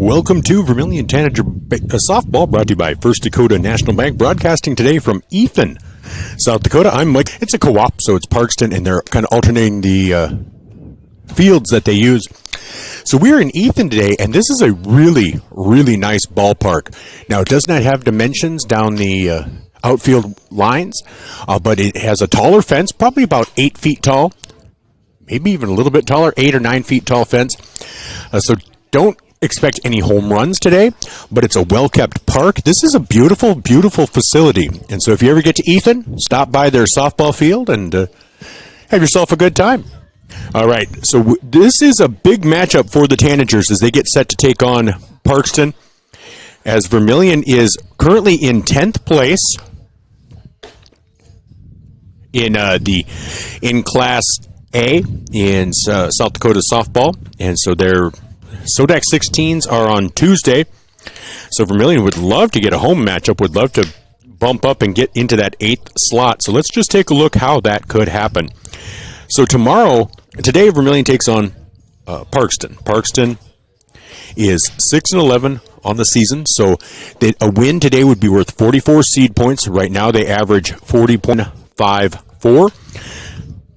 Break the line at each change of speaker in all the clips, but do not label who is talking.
Welcome to Vermillion Tanager Softball, brought to you by First Dakota National Bank, broadcasting today from Ethan, South Dakota. I'm Mike. It's a co-op, so it's Parkston, and they're kind of alternating the fields that they use. So we're in Ethan today, and this is a really, really nice ballpark. Now, it does not have dimensions down the outfield lines, but it has a taller fence, probably about 8 feet tall, maybe even a little bit taller, 8 or 9 feet tall fence. So don't expect any home runs today, but it's a well-kept park. This is a beautiful, beautiful facility. And so if you ever get to Ethan, stop by their softball field and have yourself a good time. All right, so this is a big matchup for the Tanagers as they get set to take on Parkston, as Vermillion is currently in 10th place in Class A in South Dakota softball, and so their SODAC 16s are on Tuesday. So Vermillion would love to get a home matchup, would love to bump up and get into that 8th slot. So let's just take a look how that could happen. So today Vermillion takes on Parkston. Parkston is 6-11 on the season, so a win today would be worth 44 seed points. Right now they average 40.54,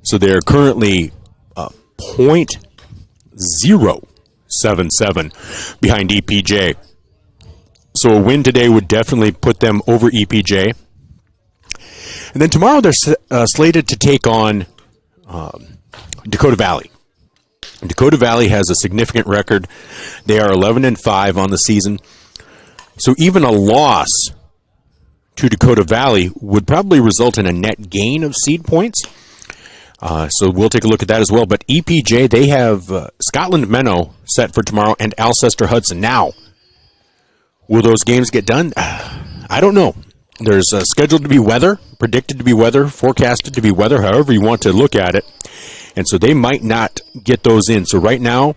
so they're currently .077 behind EPJ. So a win today would definitely put them over EPJ. And then tomorrow they're slated to take on Dakota Valley. Dakota Valley has a significant record. They are 11-5 on the season. So even a loss to Dakota Valley would probably result in a net gain of seed points. So we'll take a look at that as well. But EPJ, they have Scotland Menno set for tomorrow and Alcester Hudson. Now, will those games get done? I don't know. There's scheduled to be weather, predicted to be weather, forecasted to be weather, however you want to look at it. And so they might not get those in. So right now,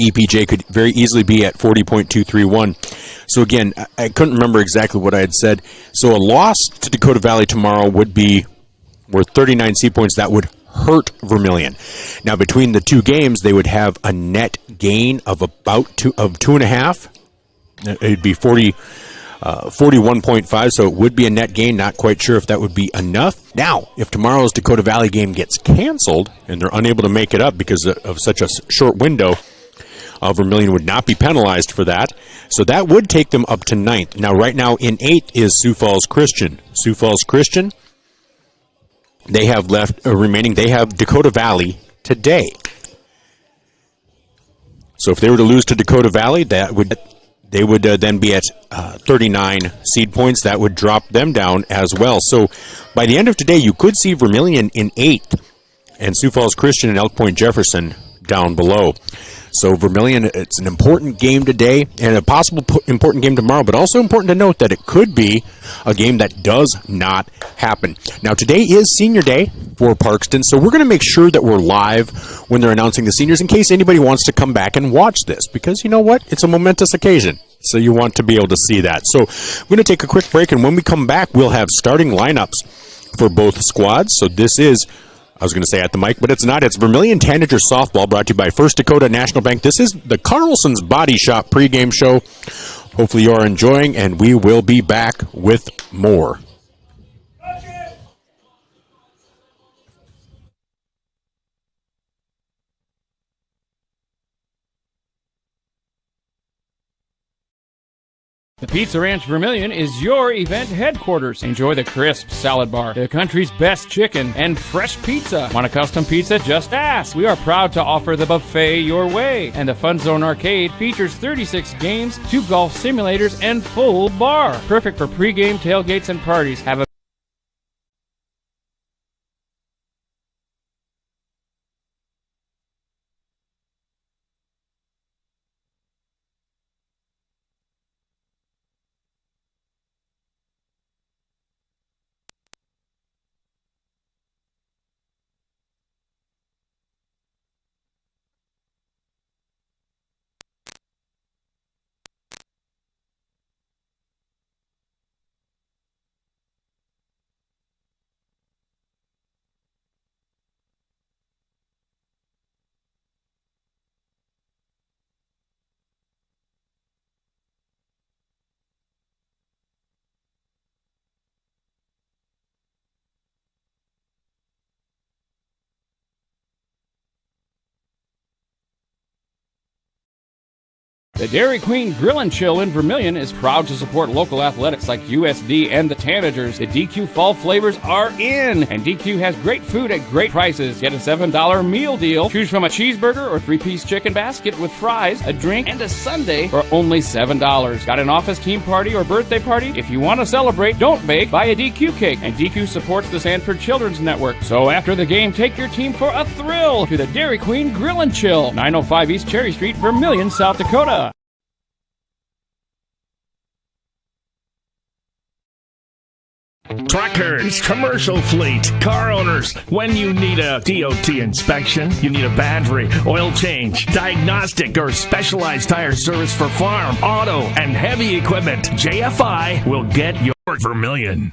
EPJ could very easily be at 40.231. So again, I couldn't remember exactly what I had said. So a loss to Dakota Valley tomorrow would be worth 39 seed points. That would hurt Vermillion. Now, between the two games, they would have a net gain of about 2.5. It'd be 41.5, so it would be a net gain. Not quite sure if that would be enough. Now, if tomorrow's Dakota Valley game gets canceled and they're unable to make it up because of such a short window, Vermillion would not be penalized for that. So that would take them up to 9th. Now, right now in 8th is Sioux Falls Christian. Sioux Falls Christian, they have left remaining. They have Dakota Valley today. So if they were to lose to Dakota Valley, they would then be at 39 seed points. That would drop them down as well. So by the end of today, you could see Vermillion in 8th and Sioux Falls Christian and Elk Point Jefferson down below. So Vermillion, it's an important game today and a possible important game tomorrow, but also important to note that it could be a game that does not happen. Now, today is senior day for Parkston, so we're going to make sure that we're live when they're announcing the seniors in case anybody wants to come back and watch this, because you know what? It's a momentous occasion, so you want to be able to see that. So we're going to take a quick break, and when we come back, we'll have starting lineups for both squads. So this is, I was going to say at the mic, but it's not. It's Vermillion Tanagers Softball, brought to you by First Dakota National Bank. This is the Carlson's Body Shop pregame show. Hopefully you are enjoying, and we will be back with more.
The Pizza Ranch Vermillion is your event headquarters. Enjoy the crisp salad bar, the country's best chicken, and fresh pizza. Want a custom pizza? Just ask. We are proud to offer the buffet your way. And the Fun Zone Arcade features 36 games, 2 golf simulators, and full bar. Perfect for pregame tailgates and parties. Have a The Dairy Queen Grill and Chill in Vermillion is proud to support local athletics like USD and the Tanagers. The DQ Fall flavors are in, and DQ has great food at great prices. Get a $7 meal deal. Choose from a cheeseburger or 3-piece chicken basket with fries, a drink, and a sundae for only $7. Got an office team party or birthday party? If you want to celebrate, don't bake, buy a DQ cake. And DQ supports the Sanford Children's Network. So after the game, take your team for a thrill to the Dairy Queen Grill and Chill, 905 East Cherry Street, Vermillion, South Dakota.
Truckers, commercial fleet, car owners. When you need a DOT inspection, you need a battery, oil change, diagnostic, or specialized tire service for farm, auto, and heavy equipment, JFI will get your Vermillion.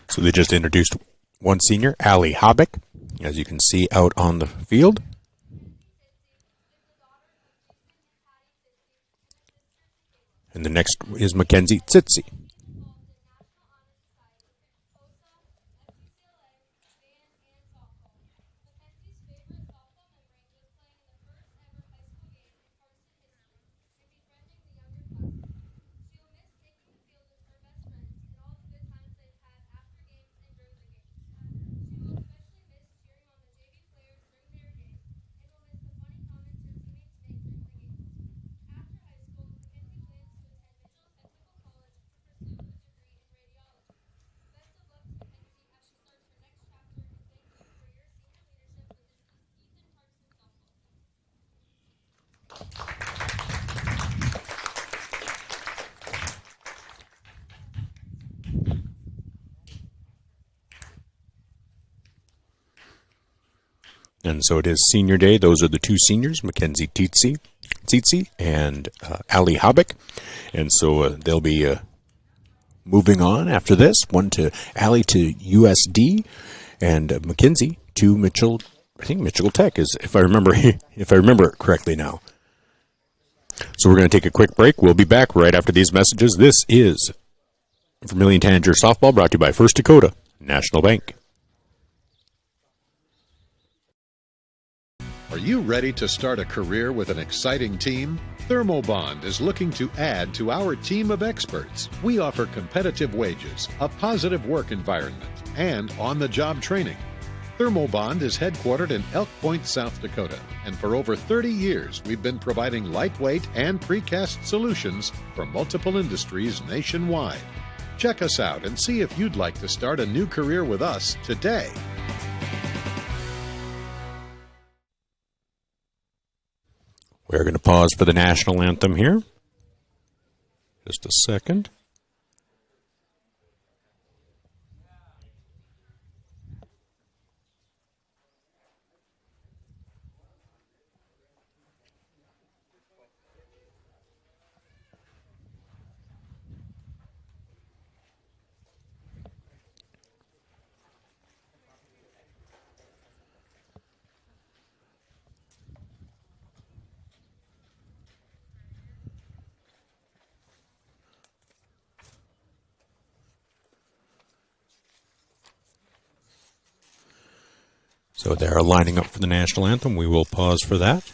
So they just introduced one senior, Allie Habeck, as you can see out on the field. And the next is Mackenzie Tsitsi. And so it is senior day. Those are the two seniors, Mackenzie Tsitsi and Ali Habeck. And so they'll be moving on after this. One to Ali to USD and Mackenzie to Mitchell. I think Mitchell Tech is, if I remember it correctly now. So we're going to take a quick break. We'll be back right after these messages. This is Vermillion Tanager Softball, brought to you by First Dakota National Bank.
Are you ready to start a career with an exciting team? Thermobond is looking to add to our team of experts. We offer competitive wages, a positive work environment, and on-the-job training. Thermobond is headquartered in Elk Point, South Dakota, and for over 30 years we've been providing lightweight and precast solutions for multiple industries nationwide. Check us out and see if you'd like to start a new career with us today.
We're going to pause for the national anthem here. Just a second. So they are lining up for the national anthem. We will pause for that.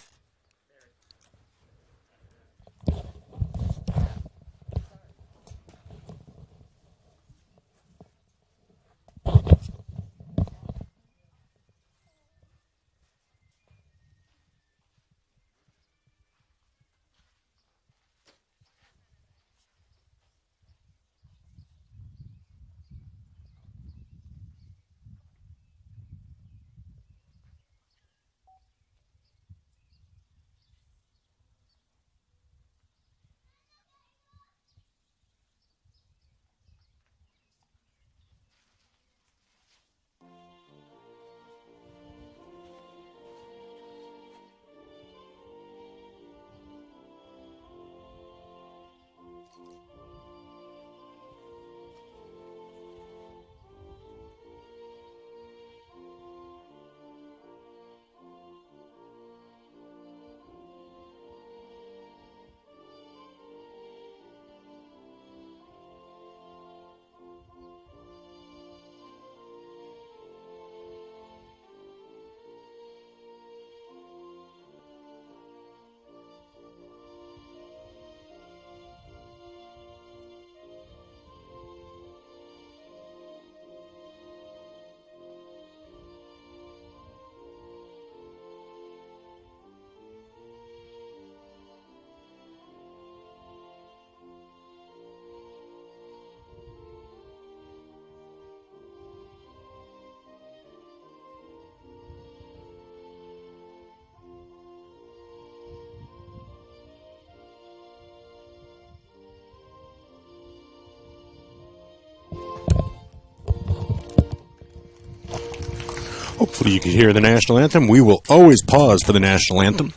Hopefully you can hear the national anthem. We will always pause for the national anthem.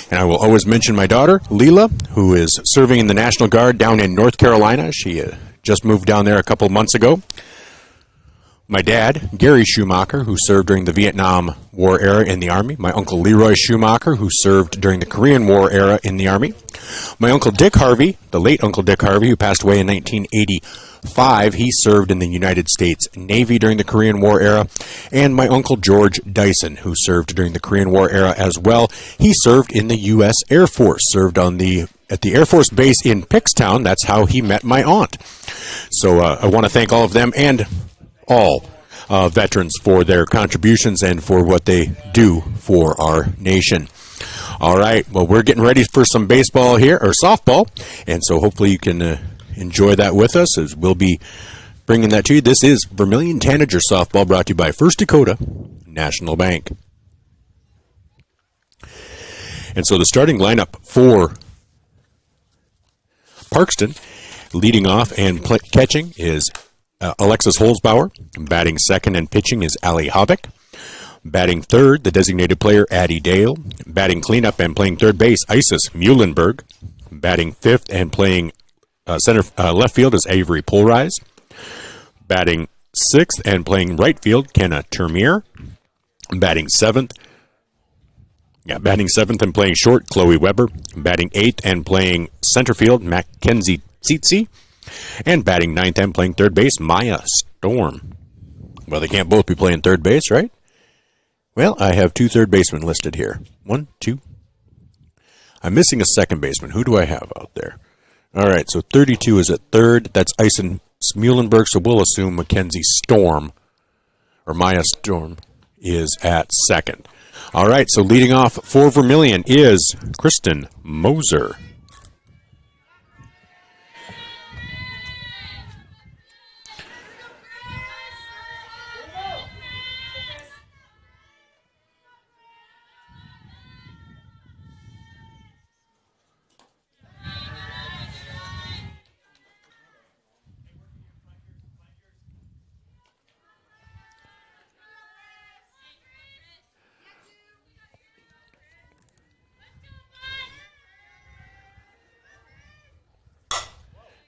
And I will always mention my daughter, Leela, who is serving in the National Guard down in North Carolina. She just moved down there a couple of months ago. My dad, Gary Schumacher, who served during the Vietnam War era in the Army. My uncle Leroy Schumacher, who served during the Korean War era in the Army. My uncle Dick Harvey, the late Uncle Dick Harvey, who passed away in 1985. He served in the United States Navy during the Korean War era. And my uncle George Dyson, who served during the Korean War era as well. He served in the U.S. Air Force, served at the Air Force Base in Pickstown. That's how he met my aunt. So I want to thank all of them and all veterans for their contributions and for what they do for our nation. All right, well, we're getting ready for some baseball here, or softball, and so hopefully you can enjoy that with us, as we'll be bringing that to you. This is Vermillion Tanagers softball, brought to you by First Dakota National Bank. And so the starting lineup for Parkston, leading off and catching, is Alexis Holzbauer. Batting second and pitching is Allie Havoc. Batting third, the designated player, Addie Dale. Batting cleanup and playing third base, Isis Muhlenberg. Batting fifth and playing left field is Avery Polrise. Batting sixth and playing right field, Kenna Termier. Batting seventh and playing short, Chloe Weber. Batting eighth and playing center field, Mackenzie Tsitsi. And batting ninth and playing third base, Maya Storm. Well, they can't both be playing third base, right? Well, I have two third basemen listed here. 1, 2. I'm missing a second baseman. Who do I have out there? All right, so 32 is at third. That's Ison Smulenberg, so we'll assume Mackenzie Storm, or Maya Storm, is at second. All right, so leading off for Vermillion is Kristen Moser.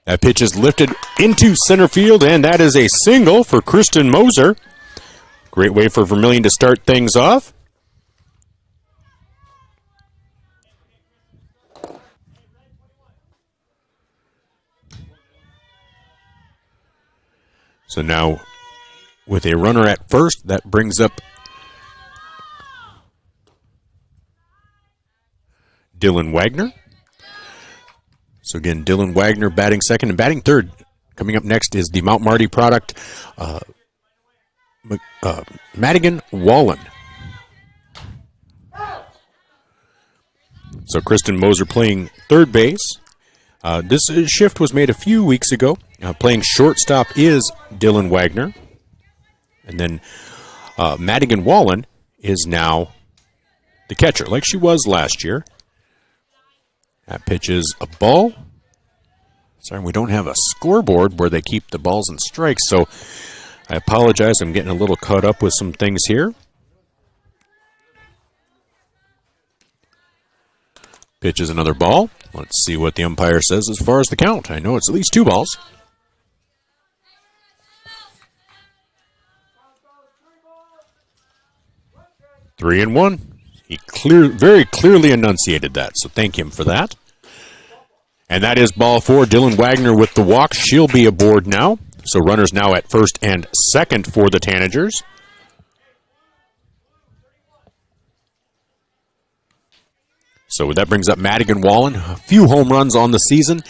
That pitch is lifted into center field, and that is a single for Kristen Moser. Great way for Vermillion to start things off. So now, with a runner at first, that brings up Dylan Wagner. So again, Dylan Wagner batting second, and batting third. Coming up next is the Mount Marty product, Madigan Wallen. So Kristen Moser playing third base. This shift was made a few weeks ago. Playing shortstop is Dylan Wagner. And then Madigan Wallen is now the catcher, like she was last year. That pitch is a ball. Sorry, we don't have a scoreboard where they keep the balls and strikes, so I apologize. I'm getting a little caught up with some things here. Pitch is another ball. Let's see what the umpire says as far as the count. I know it's at least 2 balls. Three and one. He very clearly enunciated that, so thank him for that. And that is ball 4. Dylan Wagner with the walk. She'll be aboard now. So runners now at first and second for the Tanagers. So that brings up Madigan Wallen. A few home runs on the season.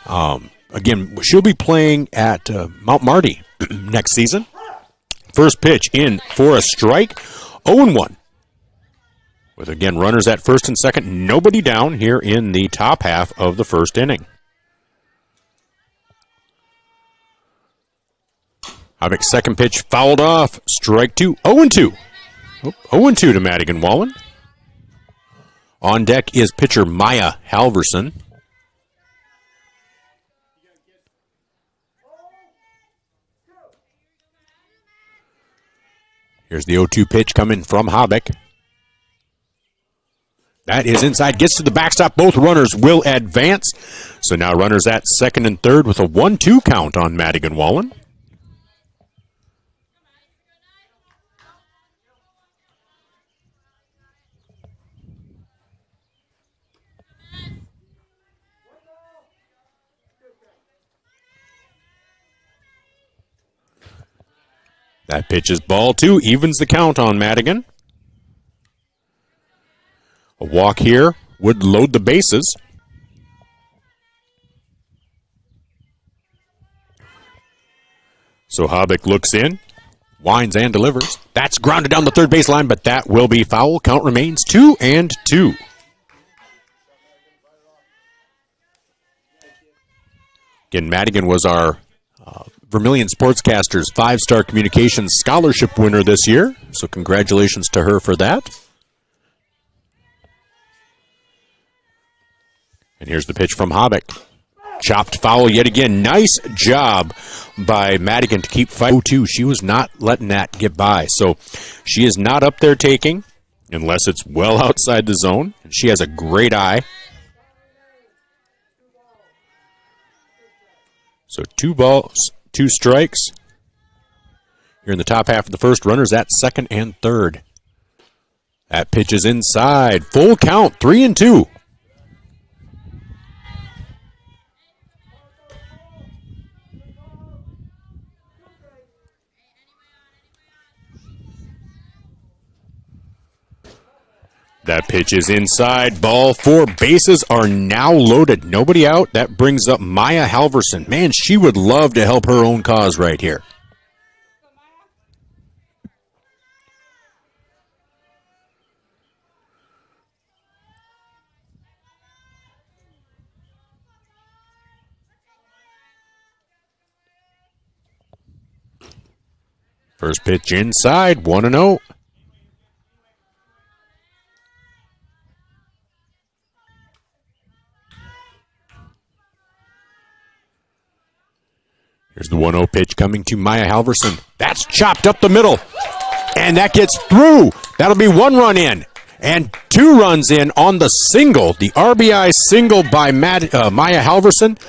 Again, she'll be playing at Mount Marty next season. First pitch in for a strike. 0-1. With, again, runners at first and second. Nobody down here in the top half of the first inning. Havoc's second pitch fouled off. Strike 2. 0-2. 0-2 to Madigan Wallen. On deck is pitcher Maya Halverson. Here's the 0-2 pitch coming from Habeck. That is inside, gets to the backstop. Both runners will advance. So now runners at second and third with a 1-2 count on Madigan Wallen. That pitch is ball two, evens the count on Madigan. A walk here would load the bases. So Habeck looks in, winds and delivers. That's grounded down the third baseline, but that will be foul. Count remains 2-2. Again, Madigan was our Vermillion Sportscasters 5-star communications scholarship winner this year. So congratulations to her for that. And here's the pitch from Habeck. Chopped foul yet again. Nice job by Madigan to keep fighting. 0-2. She was not letting that get by. So she is not up there taking unless it's well outside the zone. And she has a great eye. So 2 balls, 2 strikes. Here in the top half of the first, runners at second and third. That pitch is inside. Full count, 3-2. That pitch is inside. Ball 4. Bases are now loaded. Nobody out. That brings up Maya Halverson. Man, she would love to help her own cause right here. First pitch inside. 1-0. Here's the 1-0 pitch coming to Maya Halverson. That's chopped up the middle. And that gets through. That'll be 1 run in. And 2 runs in on the single. The RBI single by Maya Halverson.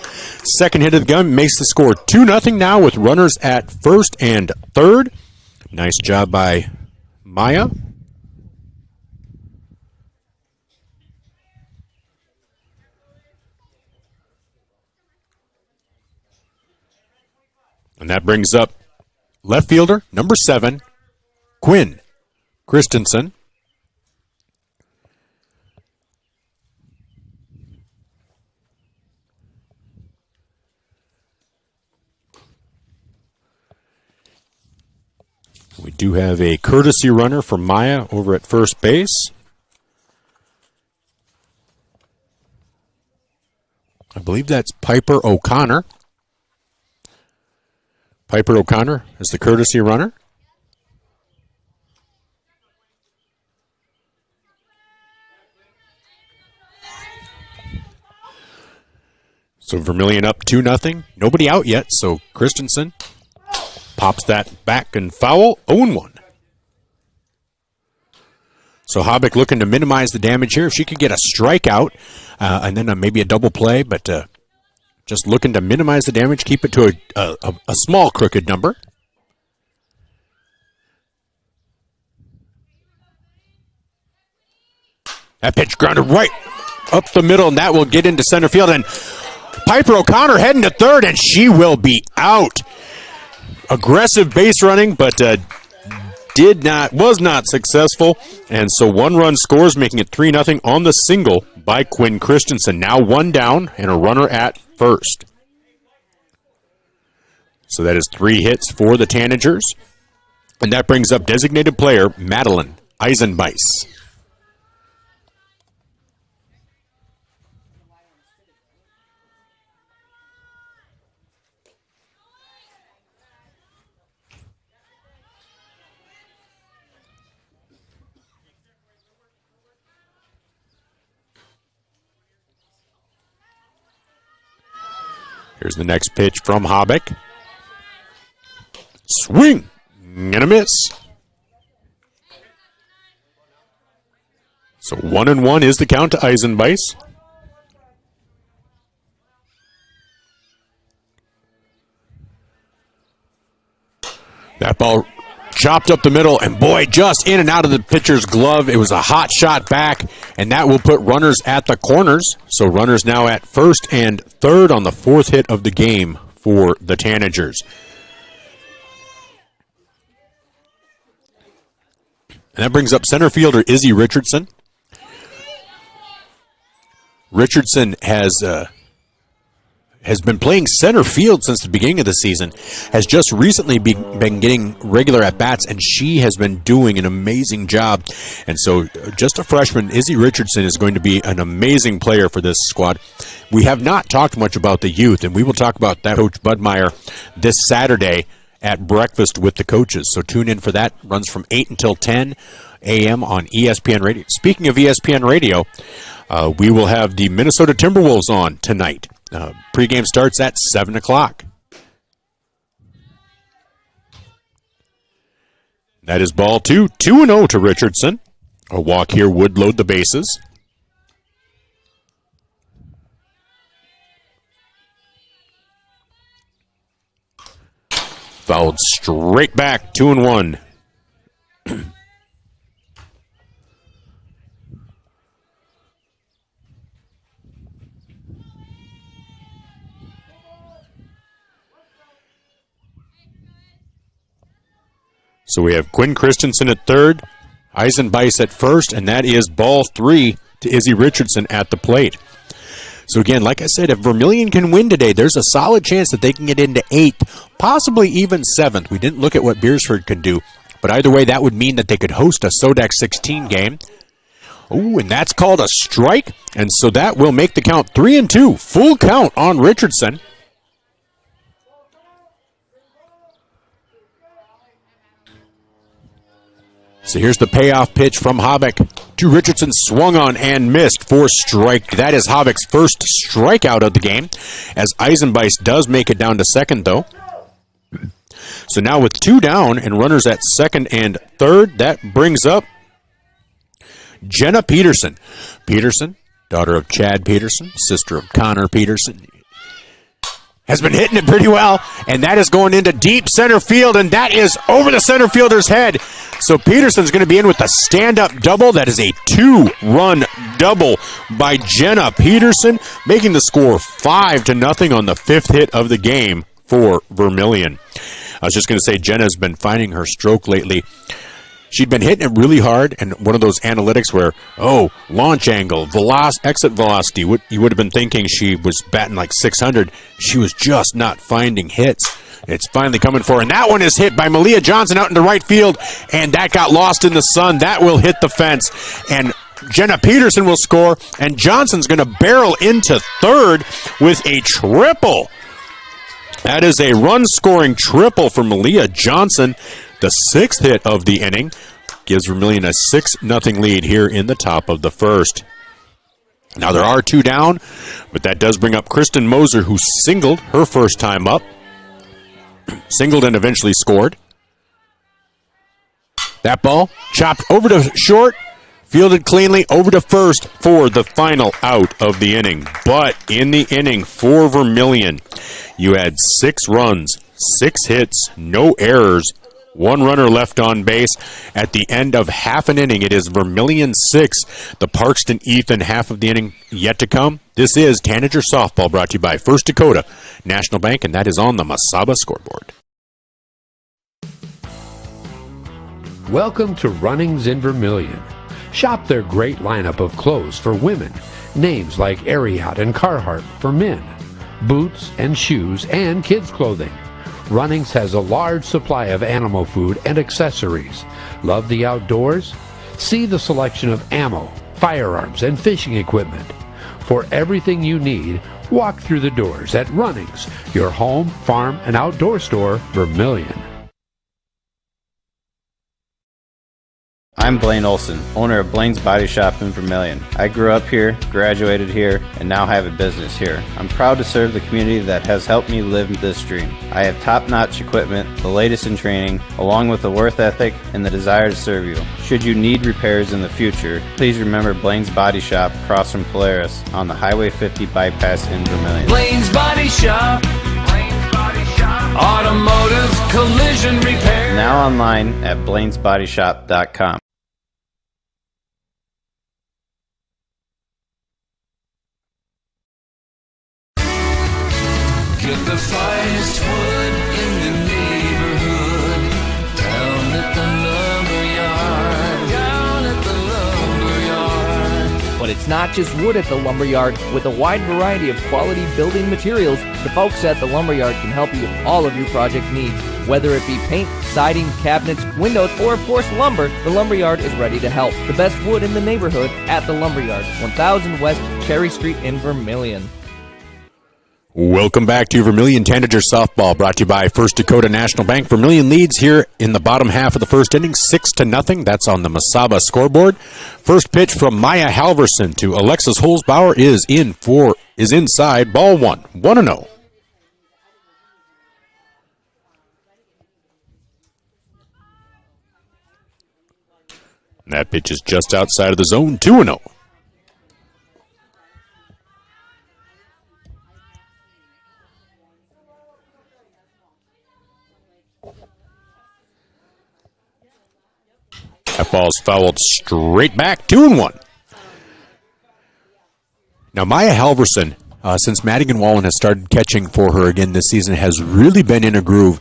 Second hit of the gun makes the score 2-0 now with runners at first and third. Nice job by Maya. And that brings up left fielder, number 7, Quinn Christensen. We do have a courtesy runner for Maya over at first base. I believe that's Piper O'Connor. Piper O'Connor is the courtesy runner. So Vermillion up 2-0. Nobody out yet, so Christensen pops that back and foul. 0-1. So Habeck looking to minimize the damage here. If she could get a strikeout and then maybe a double play, but just looking to minimize the damage, keep it to a small crooked number. That pitch grounded right up the middle, and that will get into center field. And Piper O'Connor heading to third, and she will be out. Aggressive base running, but was not successful. And so 1 run scores, making it 3-0 on the single by Quinn Christensen. Now 1 down and a runner at first. So that is 3 hits for the Tanagers. And that brings up designated player Madeline Eisenbeiss. Here's the next pitch from Habeck. Swing and a miss. So 1-1 is the count to Eisenbeis. That ball chopped up the middle, and boy, just in and out of the pitcher's glove. It was a hot shot back, and that will put runners at the corners. So runners now at first and third on the fourth hit of the game for the Tanagers. And that brings up center fielder Izzy Richardson. Richardson has been playing center field since the beginning of the season, has just recently been getting regular at-bats, and she has been doing an amazing job. And so just a freshman, Izzy Richardson, is going to be an amazing player for this squad. We have not talked much about the youth, and we will talk about that, Coach Budmeyer, this Saturday at breakfast with the coaches. So tune in for that. Runs from 8 until 10 a.m. on ESPN Radio. Speaking of ESPN Radio, we will have the Minnesota Timberwolves on tonight. Pregame starts at 7 o'clock. That is ball 2. 2-0 to Richardson. A walk here would load the bases. Fouled straight back, 2-1. So we have Quinn Christensen at third, Eisenbeis at first, and that is ball 3 to Izzy Richardson at the plate. So again, like I said, if Vermillion can win today, there's a solid chance that they can get into 8th, possibly even 7th. We didn't look at what Beersford can do, but either way, that would mean that they could host a Sodak 16 game. Oh, and that's called a strike, and so that will make the count 3-2. Full count on Richardson. So here's the payoff pitch from Habeck to Richardson, swung on and missed for strike. That is Habeck's first strikeout of the game, as Eisenbeis does make it down to second, though. So now with 2 down and runners at second and third, that brings up Jenna Peterson. Peterson, daughter of Chad Peterson, sister of Connor Peterson, has been hitting it pretty well, and that is going into deep center field, and that is over the center fielder's head. So Peterson's going to be in with the stand-up double. That is a 2-run double by Jenna Peterson, making the score 5-0 on the 5th hit of the game for Vermillion. I was just going to say, Jenna's been finding her stroke lately. She'd been hitting it really hard, and one of those analytics where, launch angle, exit velocity, you would have been thinking she was batting like 600. She was just not finding hits. It's finally coming for her, and that one is hit by Malia Johnson out into right field, and that got lost in the sun. That will hit the fence, and Jenna Peterson will score, and Johnson's going to barrel into third with a triple. That is a run-scoring triple for Malia Johnson. The 6th hit of the inning gives Vermillion a 6-0 lead here in the top of the first. Now there are 2 down, but that does bring up Kristen Moser, who singled her first time up. Singled and eventually scored. That ball chopped over to short, fielded cleanly over to first for the final out of the inning. But in the inning for Vermillion, you had 6 runs, 6 hits, no errors, 1 runner left on base. At the end of half an inning, it is Vermillion 6, the Parkston Ethan half of the inning yet to come. This is Tanager Softball, brought to you by First Dakota National Bank, and that is on the Masaba scoreboard.
Welcome to Runnings in Vermillion. Shop their great lineup of clothes for women. Names like Ariat and Carhartt for men. Boots and shoes and kids' clothing. Runnings has a large supply of animal food and accessories. Love the outdoors? See the selection of ammo, firearms, and fishing equipment. For everything you need, walk through the doors at Runnings, your home, farm, and outdoor store, Vermillion.
I'm Blaine Olson, owner of Blaine's Body Shop in Vermillion. I grew up here, graduated here, and now have a business here. I'm proud to serve the community that has helped me live this dream. I have top-notch equipment, the latest in training, along with the work ethic and the desire to serve you. Should you need repairs in the future, please remember Blaine's Body Shop across from Polaris on the Highway 50 bypass in Vermillion.
Blaine's Body Shop. Automotive collision repair.
Now online at blainesbodyshop.com.
Get the finest wood in the neighborhood. Down at the lumberyard. Down at the lumberyard.
But it's not just wood at the lumberyard. With a wide variety of quality building materials, the folks at the lumberyard can help you with all of your project needs. Whether it be paint, siding, cabinets, windows, or of course lumber, the lumberyard is ready to help. The best wood in the neighborhood at the lumberyard, 1000 West Cherry Street in Vermillion.
Welcome back to Vermillion Tanagers softball, brought to you by First Dakota National Bank. Vermillion leads here in the bottom half of the first inning, 6-0. That's on the Masaba scoreboard. First pitch from Maya Halverson to Alexis Holzbauer is inside. Ball one, 1-0. That pitch is just outside of the zone, 2-0. That ball's fouled straight back, 2-1. Now, Maya Halverson, since Madigan Wallen has started catching for her again this season, has really been in a groove,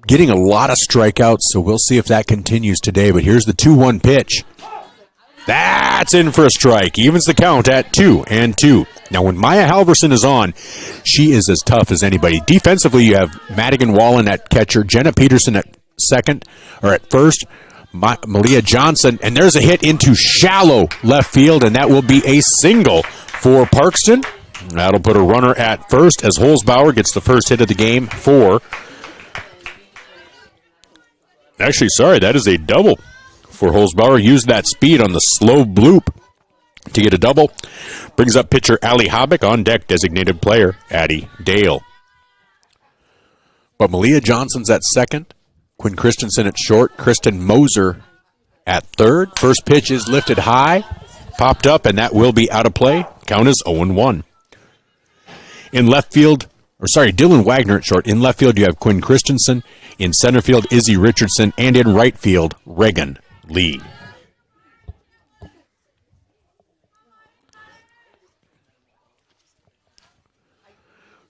getting a lot of strikeouts, so we'll see if that continues today. But here's the 2-1 pitch. That's in for a strike. Evens the count at 2-2. Now, when Maya Halverson is on, she is as tough as anybody. Defensively, you have Madigan Wallen at catcher, Jenna Peterson at first, Malia Johnson, and there's a hit into shallow left field, and that will be a single for Parkston. That'll put a runner at first as Holzbauer gets the first hit of the game that is a double for Holzbauer. Used that speed on the slow bloop to get a double. Brings up pitcher Ali Habick, on deck designated player Addie Dale. But Malia Johnson's at second. Quinn Christensen at short, Kristen Moser at third. First pitch is lifted high, popped up, and that will be out of play. Count is 0-1. In left field, Dylan Wagner at short. In left field, you have Quinn Christensen. In center field, Izzy Richardson. And in right field, Reagan Lee.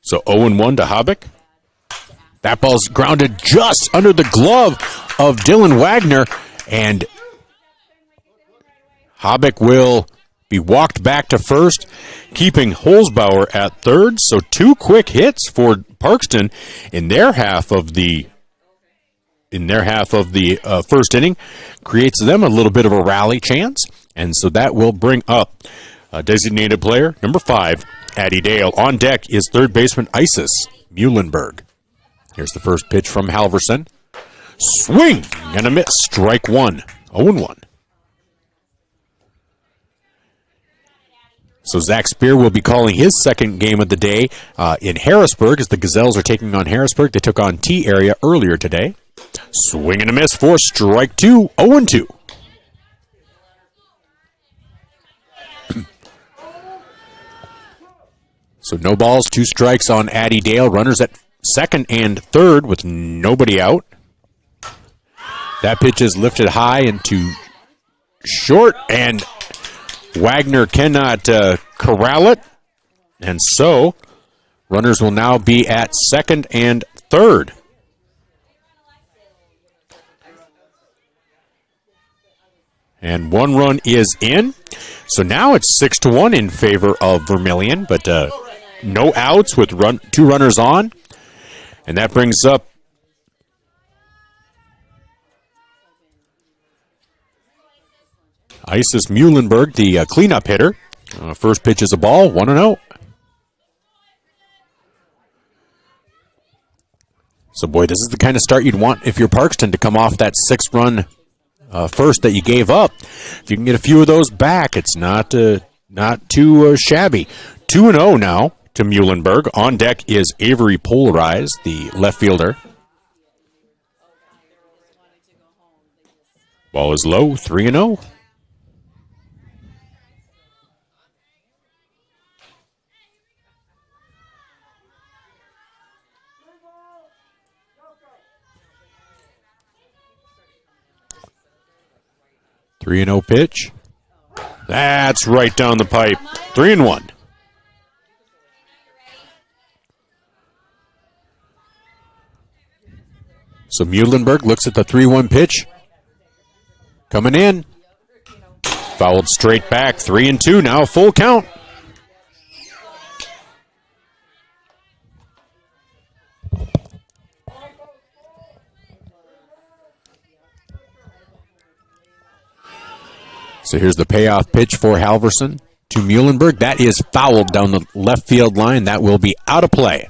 So 0-1 to Habick. That ball's grounded just under the glove of Dylan Wagner, and Habick will be walked back to first, keeping Holzbauer at third. So two quick hits for Parkston in their half of the first inning, creates them a little bit of a rally chance, and so that will bring up designated player number 5, Addie Dale. On deck is third baseman Isis Muhlenberg. Here's the first pitch from Halverson. Swing and a miss. Strike one. 0-1. So Zach Spear will be calling his second game of the day in Harrisburg as the Gazelles are taking on Harrisburg. They took on T-Area earlier today. Swing and a miss for strike two. 0-2. So no balls, 2 strikes on Addie Dale. Runners at second and third with nobody out. That pitch is lifted high into short, and Wagner cannot corral it. And so runners will now be at second and third. And 1 run is in. So now it's 6-1 in favor of Vermillion, but no outs with 2 runners on. And that brings up Isis Muhlenberg, the cleanup hitter. First pitch is a ball, 1-0. So, boy, this is the kind of start you'd want if you're Parkston to come off that 6-run first that you gave up. If you can get a few of those back, it's not too shabby. 2-0 now to Muhlenberg. On deck is Avery Polarized, the left fielder. Ball is low, 3-0. Three and 0 pitch. That's right down the pipe. 3-1. So Muhlenberg looks at the 3-1 pitch. Coming in. Fouled straight back. 3-2. Now full count. So here's the payoff pitch for Halverson to Muhlenberg. That is fouled down the left field line. That will be out of play.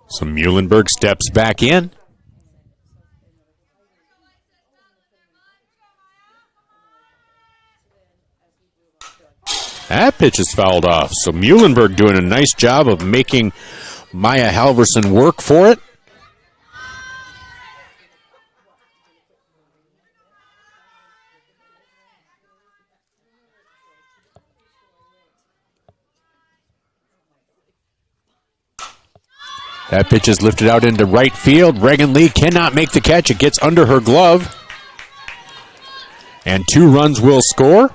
So Muhlenberg steps back in. That pitch is fouled off. So Muhlenberg doing a nice job of making Maya Halverson work for it. That pitch is lifted out into right field. Reagan Lee cannot make the catch. It gets under her glove. And 2 runs will score.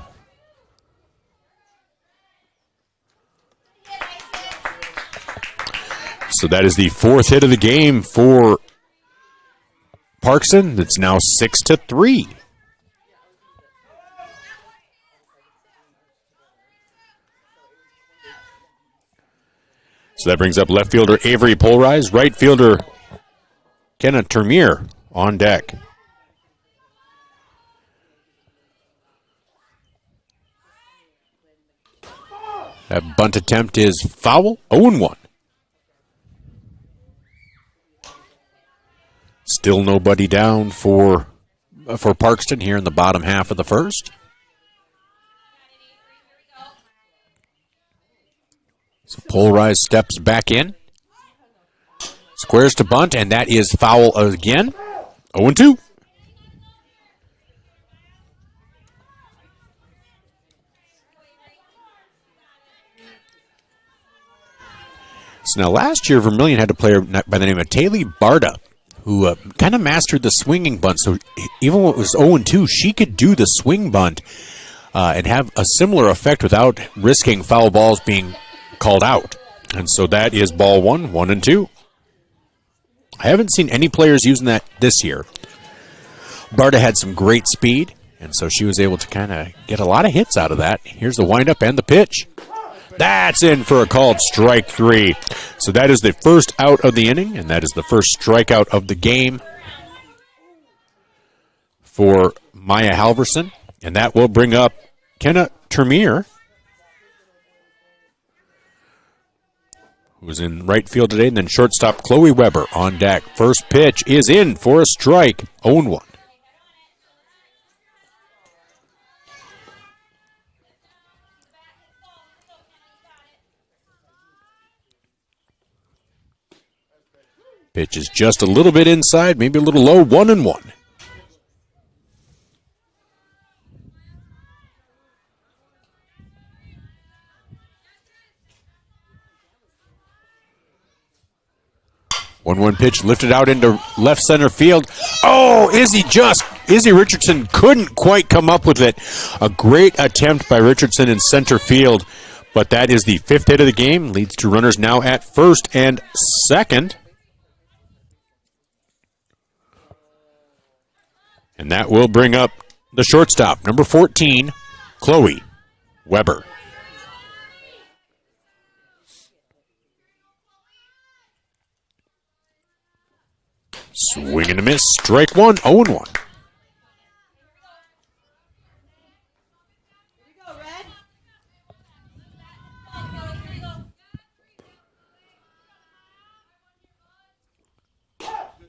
So that is the 4th hit of the game for Parkston. It's now 6-3. So that brings up left fielder Avery Polarized, right fielder Kenna Termier on deck. That bunt attempt is foul, 0-1. Still nobody down for Parkston here in the bottom half of the first. So Polarized steps back in. Squares to bunt, and that is foul again. 0-2. So now last year, Vermillion had a player by the name of Taylor Barda, who kind of mastered the swinging bunt. So even when it was 0-2, she could do the swing bunt and have a similar effect without risking foul balls being called out. And so that is ball 1, 1-2. I haven't seen any players using that this year. Barda had some great speed, and so she was able to kind of get a lot of hits out of that. Here's the windup and the pitch. That's in for a called strike 3. So that is the first out of the inning, and that is the first strikeout of the game for Maya Halverson. And that will bring up Kenna Termier, who was in right field today, and then shortstop Chloe Weber on deck. First pitch is in for a strike, 0-1. Pitch is just a little bit inside, maybe a little low, 1-1. One pitch lifted out into left center field. Oh, Izzy Richardson couldn't quite come up with it. A great attempt by Richardson in center field, but that is the 5th hit of the game. Leads to runners now at first and second. And that will bring up the shortstop, number 14, Chloe Weber. Swing and a miss, strike 1, 0-1.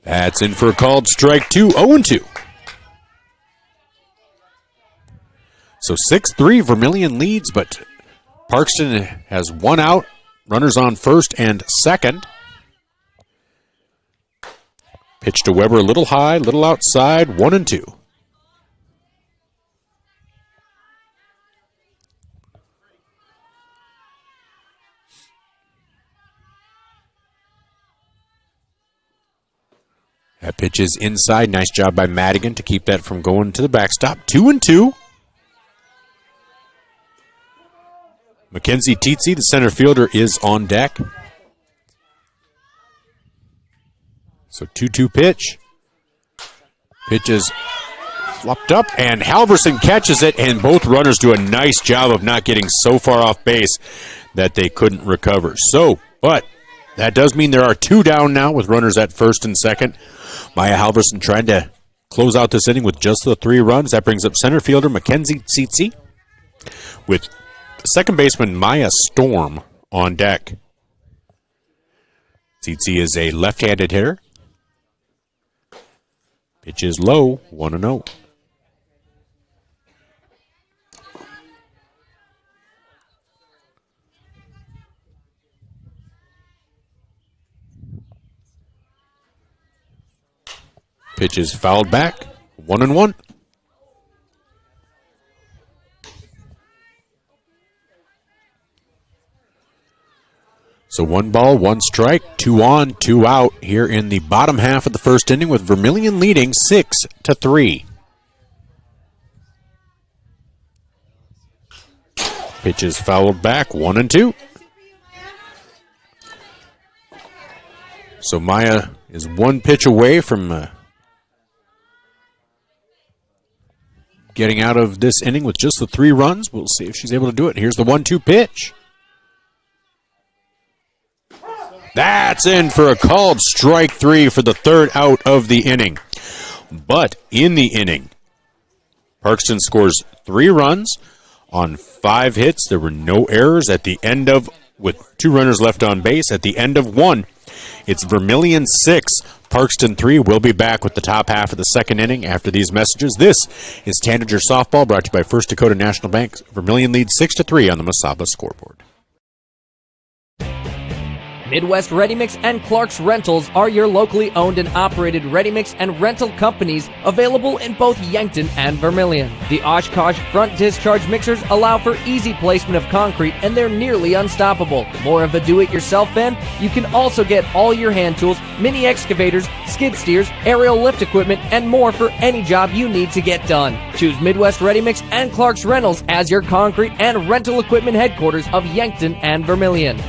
That's in for a called strike 2, 0-2. So 6-3, Vermillion leads, but Parkston has one out. Runners on first and second. Pitch to Weber a little high, little outside, 1-2. That pitch is inside. Nice job by Madigan to keep that from going to the backstop. 2-2. Mackenzie Teetsy, the center fielder, is on deck. So 2-2 pitch. Pitch is flopped up, and Halverson catches it, and both runners do a nice job of not getting so far off base that they couldn't recover. So, but that does mean there are two down now with runners at first and second. Maya Halverson trying to close out this inning with just the 3 runs. That brings up center fielder Mackenzie Teetsy with second baseman Maya Storm on deck. Teetsy is a left-handed hitter. Pitch is low, 1-0. Pitch is fouled back, 1-1. So 1 ball, 1 strike, 2 on, 2 out here in the bottom half of the first inning with Vermillion leading 6-3. Pitch is fouled back, 1-2. So Maya is 1 pitch away from getting out of this inning with just the 3 runs. We'll see if she's able to do it. Here's the 1-2 pitch. That's in for a called strike 3 for the 3rd out of the inning. But in the inning, Parkston scores 3 runs on 5 hits. There were no errors at the end of, with 2 runners left on base. At the end of 1, it's Vermillion 6, Parkston 3. We'll be back with the top half of the second inning after these messages. This is Tanager Softball, brought to you by First Dakota National Bank. Vermillion leads 6-3 on the Masaba scoreboard.
Midwest Ready Mix and Clark's Rentals are your locally owned and operated ready mix and rental companies available in both Yankton and Vermillion. The Oshkosh front discharge mixers allow for easy placement of concrete, and they're nearly unstoppable. More of a do-it-yourself fan? You can also get all your hand tools, mini excavators, skid steers, aerial lift equipment, and more for any job you need to get done. Choose Midwest Ready Mix and Clark's Rentals as your concrete and rental equipment headquarters of Yankton and Vermillion.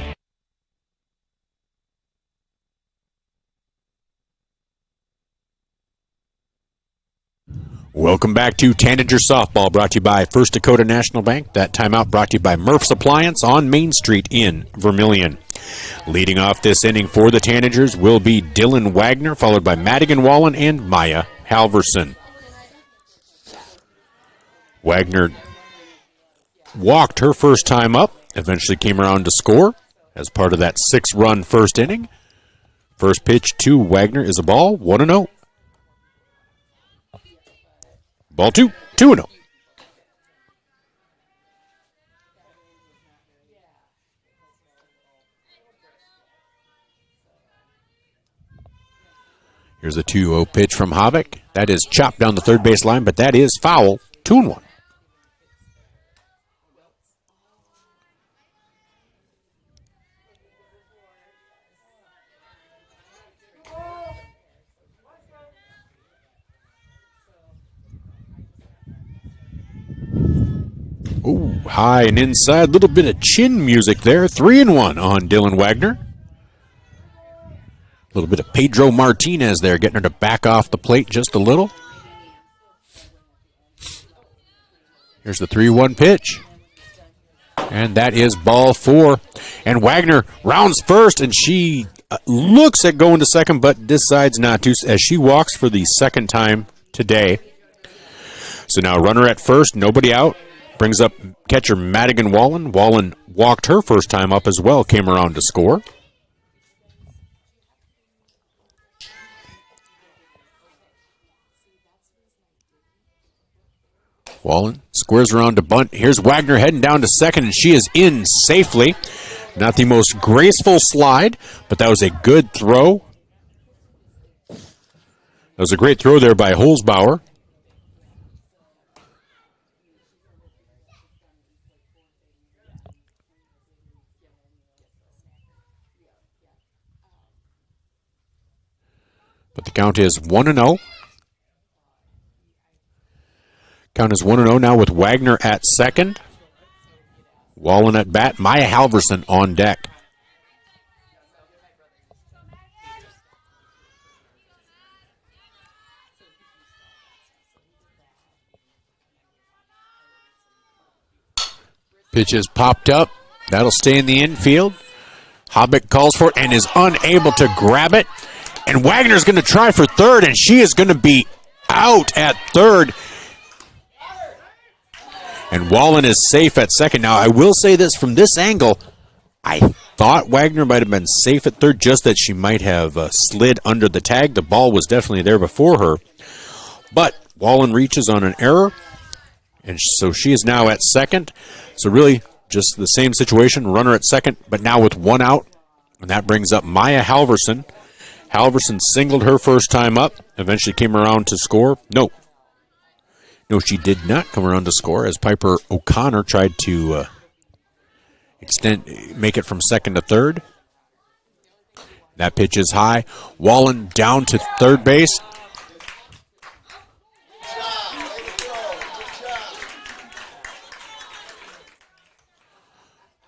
Welcome back to Tanager Softball, brought to you by First Dakota National Bank. That timeout brought to you by Murph's Appliance on Main Street in Vermillion. Leading off this inning for the Tanagers will be Dylan Wagner, followed by Madigan Wallen and Maya Halverson. Wagner walked her first time up, eventually came around to score as part of that 6-run first inning. First pitch to Wagner is a ball, 1-0. Ball 2, 2-0. Here's a 2-0 pitch from Havik. That is chopped down the third base line, but that is foul, 2-1. Ooh, high and inside, little bit of chin music there. 3-1 on Dylan Wagner. A little bit of Pedro Martinez there, getting her to back off the plate just a little. Here's the 3-1 pitch. And that is ball 4. And Wagner rounds first, and she looks at going to second, but decides not to as she walks for the second time today. So now runner at first, nobody out. Brings up catcher Madigan Wallen. Wallen walked her first time up as well, came around to score. Wallen squares around to bunt. Here's Wagner heading down to second, and she is in safely. Not the most graceful slide, but that was a good throw. That was a great throw there by Holzbauer. But the count is 1-0. Count is 1-0 now with Wagner at second. Wallen at bat. Maya Halverson on deck. Pitch is popped up. That'll stay in the infield. Hobick calls for it and is unable to grab it. And Wagner's going to try for third, and she is going to be out at third. And Wallen is safe at second. Now, I will say this from this angle. I thought Wagner might have been safe at third, just that she might have slid under the tag. The ball was definitely there before her. But Wallen reaches on an error, and so she is now at second. So really just the same situation, runner at second, but now with one out. And that brings up Maya Halverson. Halverson singled her first time up, eventually came around to score. No, she did not come around to score, as Piper O'Connor tried to make it from second to third. That pitch is high. Wallen down to third base.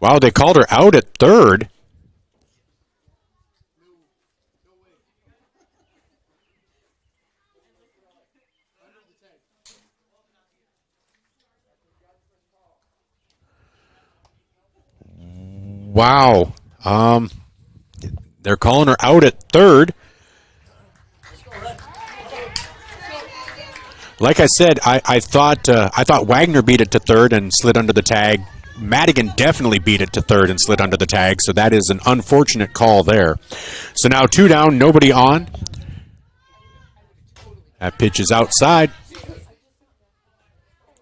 Wow, they called her out at third. Wow. They're calling her out at third. Like I said, I thought Wagner beat it to third and slid under the tag. Madigan definitely beat it to third and slid under the tag, so that is an unfortunate call there. So now 2 down, nobody on. That pitch is outside.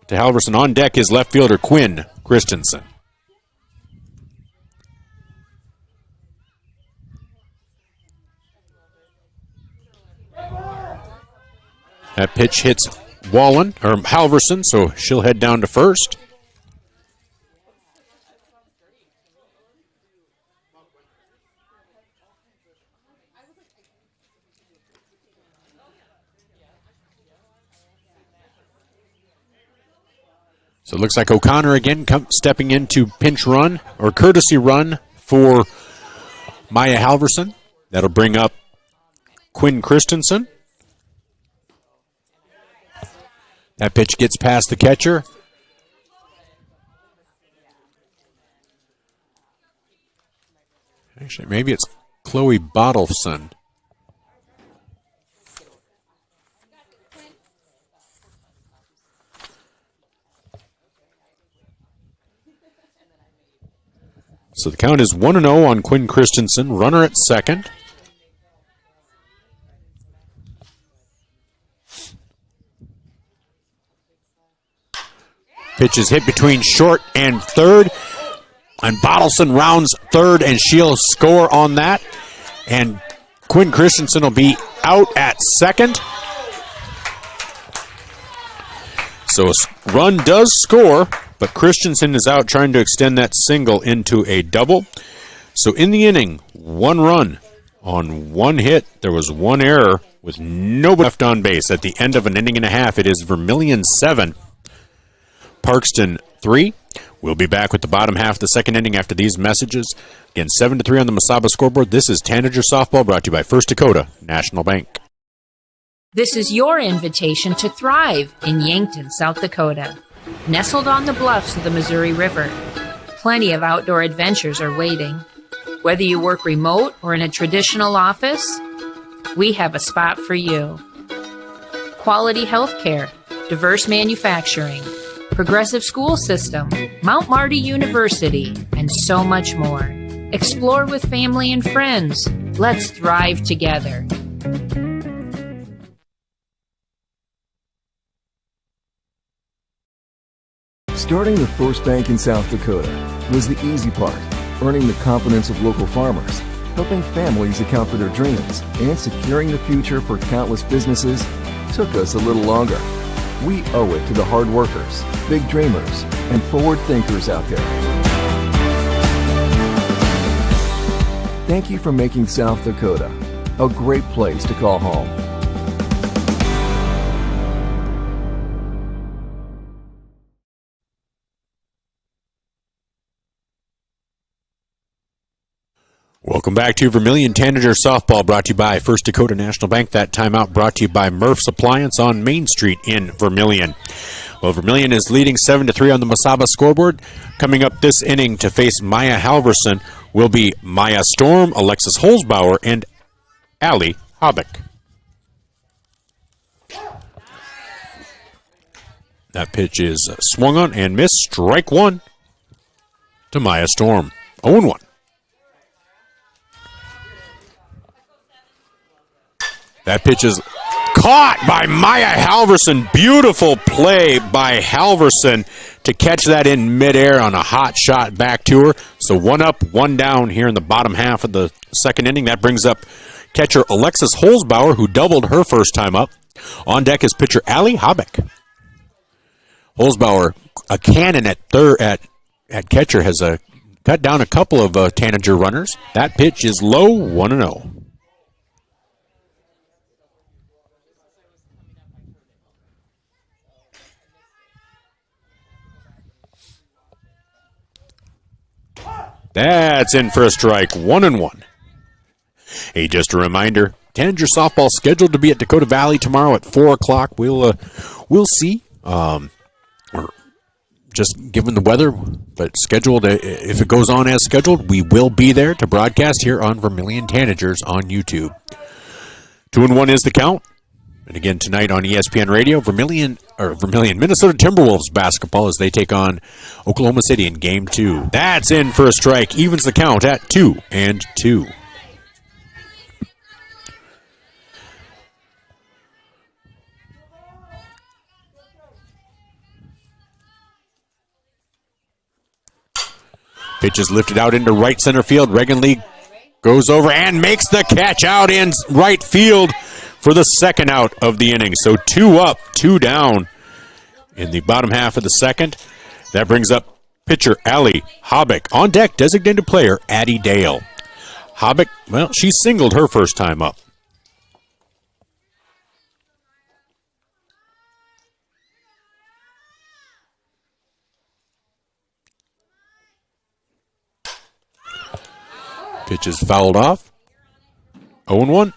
To Halverson. On deck is left fielder Quinn Christensen. That pitch hits Wallen, or Halverson, so she'll head down to first. So it looks like O'Connor again stepping into pinch run, or courtesy run for Maya Halverson. That'll bring up Quinn Christensen. That pitch gets past the catcher. Actually, maybe it's Chloe Bottleson. So the count is 1-0 on Quinn Christensen, runner at second. Pitch is hit between short and third. And Bottleson rounds third, and she'll score on that. And Quinn Christensen will be out at second. So a run does score, but Christensen is out trying to extend that single into a double. So in the inning, 1 run on 1 hit. There was 1 error with nobody left on base. At the end of an inning and a half, it is Vermillion 7, Parkston 3. We'll be back with the bottom half of the second inning after these messages. Again, 7-3 on the Mesaba scoreboard. This is Tanager Softball, brought to you by First Dakota National Bank.
This is your invitation to thrive in Yankton, South Dakota. Nestled on the bluffs of the Missouri River, plenty of outdoor adventures are waiting. Whether you work remote or in a traditional office, we have a spot for you. Quality health care, diverse manufacturing, progressive school system, Mount Marty University, and so much more. Explore with family and friends. Let's thrive together.
Starting the first bank in South Dakota was the easy part, earning the confidence of local farmers, helping families account for their dreams, and securing the future for countless businesses took us a little longer. We owe it to the hard workers, big dreamers, and forward thinkers out there. Thank you for making South Dakota a great place to call home.
Welcome back to Vermillion Tanagers softball, brought to you by First Dakota National Bank. That timeout brought to you by Murph's Appliance on Main Street in Vermillion. Well, Vermillion is leading 7-3 on the Masaba scoreboard. Coming up this inning to face Maya Halverson will be Maya Storm, Alexis Holzbauer, and Allie Hobick. That pitch is swung on and missed. Strike one to Maya Storm. 0-1. That pitch is caught by Maya Halverson. Beautiful play by Halverson to catch that in midair on a hot shot back to her. So 1 up, 1 down here in the bottom half of the second inning. That brings up catcher Alexis Holzbauer, who doubled her first time up. On deck is pitcher Allie Hobick. Holzbauer, a cannon at catcher, has cut down a couple of Tanager runners. That pitch is low, 1-0. That's in for a strike, 1-1. Hey, just a reminder, Tanager softball scheduled to be at Dakota Valley tomorrow at 4 o'clock. We'll see. Or just given the weather, but scheduled. If it goes on as scheduled, we will be there to broadcast here on Vermillion Tanagers on YouTube. 2-1 is the count. And again, tonight on ESPN Radio, Vermillion, Minnesota Timberwolves basketball as they take on Oklahoma City in Game 2. That's in for a strike. Evens the count at 2-2. Pitch is lifted out into right center field. Reagan Lee goes over and makes the catch out in right field for the second out of the inning. So 2 up, 2 down in the bottom half of the second. That brings up pitcher Allie Hobick. On deck, designated player Addie Dale. Hobick, well, she singled her first time up. Pitch is fouled off. 0-1.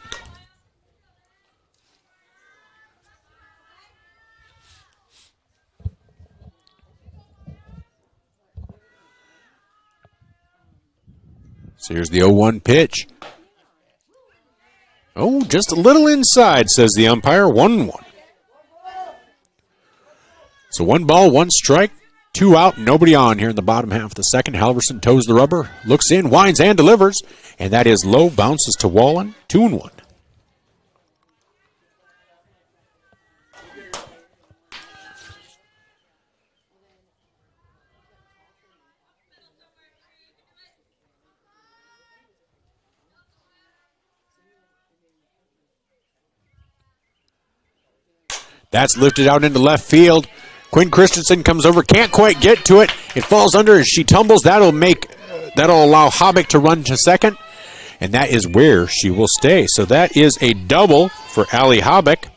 So here's the 0-1 pitch. Oh, just a little inside, says the umpire. 1-1. So 1 ball, 1 strike, 2 out, nobody on here in the bottom half of the second. Halverson toes the rubber, looks in, winds, and delivers. And that is low, bounces to Wallen. 2-1. That's lifted out into left field. Quinn Christensen comes over, can't quite get to it. It falls under as she tumbles. That'll allow Hobick to run to second, and that is where she will stay. So that is a double for Allie Hobick.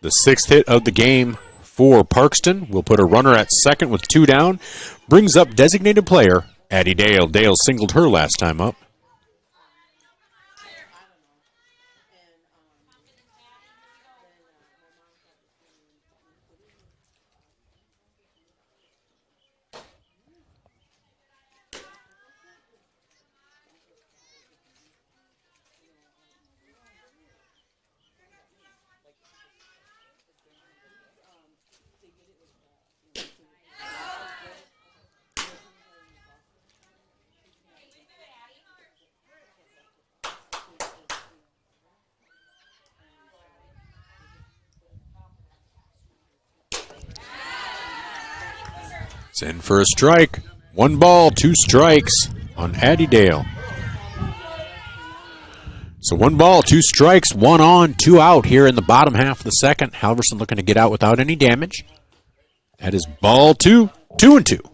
The 6th hit of the game for Parkston. Will put a runner at second with 2 down. Brings up designated player Addie Dale. Dale singled her last time up. It's in for a strike. 1 ball, 2 strikes on Addie Dale. So 1 ball, 2 strikes, 1 on, 2 out here in the bottom half of the second. Halverson looking to get out without any damage. That is ball 2, 2-2.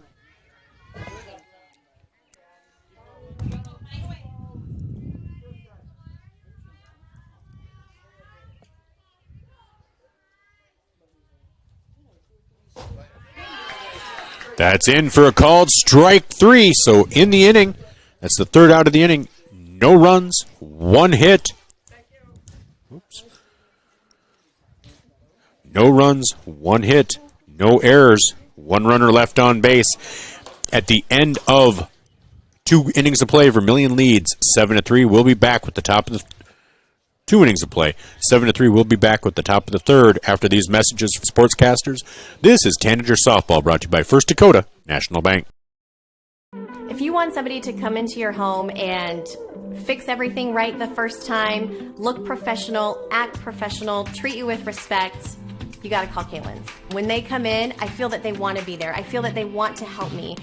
That's in for a called strike 3. So in the inning, that's the 3rd out of the inning. No runs, 1 hit. Oops. No runs, 1 hit, no errors, 1 runner left on base. At the end of 2 innings of play, Vermillion leads 7-3. We'll be back with the top of the 2 innings of play. 7-3. We'll be back with the top of the 3rd after these messages from sportscasters. This is Tanager Softball, brought to you by First Dakota National Bank.
If you want somebody to come into your home and fix everything right the first time, look professional, act professional, treat you with respect, you got to call Kaylin's. When they come in, I feel that they want to be there. I feel that they want to help me.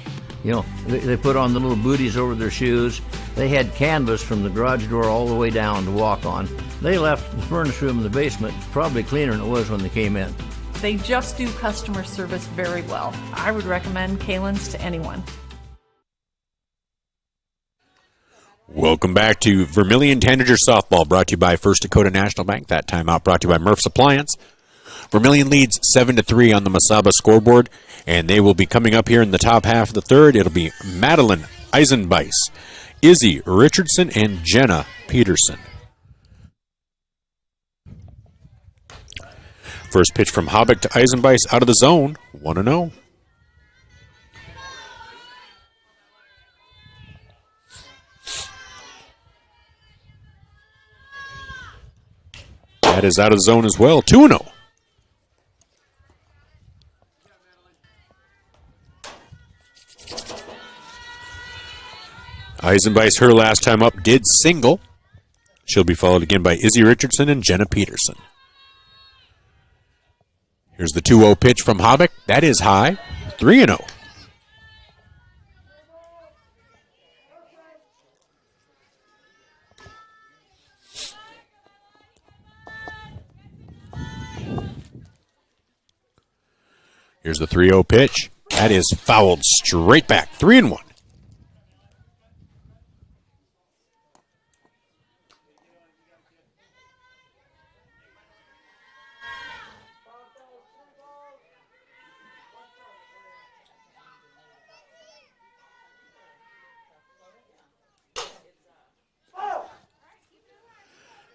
You know, they put on the little booties over their shoes. They had canvas from the garage door all the way down to walk on. They left the furnace room in the basement probably cleaner than it was when they came in.
They just do customer service very well. I would recommend Kaylin's to anyone.
Welcome back to Vermillion Tanager Softball, brought to you by First Dakota National Bank. That timeout brought to you by Murph's Appliance. Vermillion leads 7-3 on the Masaba scoreboard, and they will be coming up here in the top half of the 3rd. It'll be Madeline Eisenbeis, Izzy Richardson, and Jenna Peterson. First pitch from Habeck to Eisenbeis out of the zone, 1-0. That is out of the zone as well, 2-0. Eisenbeis, her last time up, did single. She'll be followed again by Izzy Richardson and Jenna Peterson. Here's the 2-0 pitch from Habeck. That is high, 3-0. Here's the 3-0 pitch. That is fouled straight back, 3-1.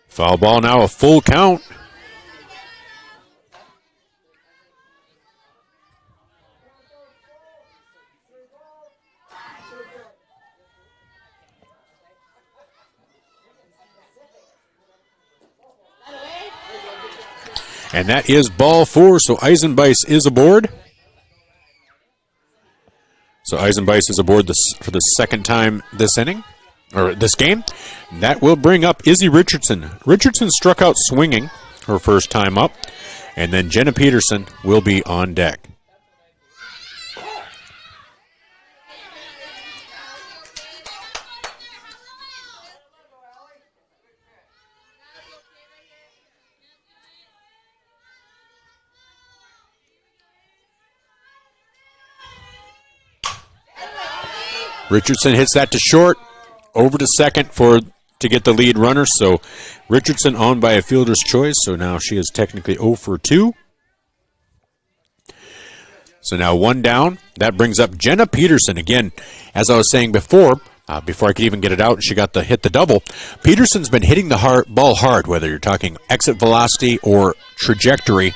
Foul ball now, a full count. And that is ball 4, so Eisenbeis is aboard. So Eisenbeis is aboard for the 2nd time this inning, or this game. That will bring up Izzy Richardson. Richardson struck out swinging her first time up, and then Jenna Peterson will be on deck. Richardson hits that to short, over to second to get the lead runner. So Richardson on by a fielder's choice. So now she is technically 0 for 2. So now 1 down. That brings up Jenna Peterson. Again, as I was saying before I could even get it out, she got hit the double. Peterson's been hitting the ball hard, whether you're talking exit velocity or trajectory.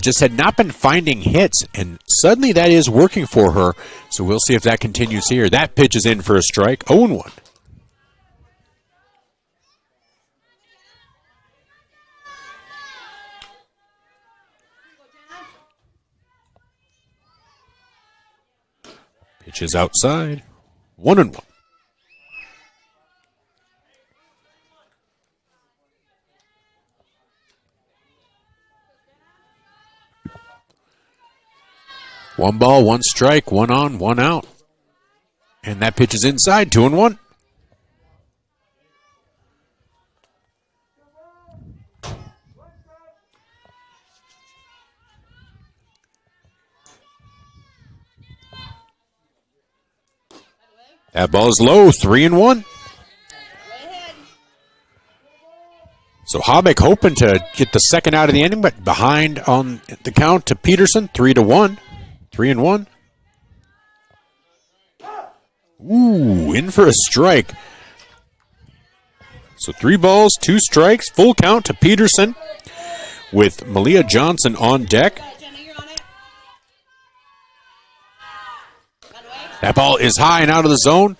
Just had not been finding hits, and suddenly that is working for her. So we'll see if that continues here. That pitch is in for a strike, 0-1. Pitch is outside, 1-1. One ball, one strike, one on, one out. And that pitch is inside, 2-1. That ball is low, 3-1. So Habeck hoping to get the second out of the inning, but behind on the count to Peterson, 3-1. 3-1. Ooh, in for a strike. So 3 balls, 2 strikes, full count to Peterson with Malia Johnson on deck. That ball is high and out of the zone.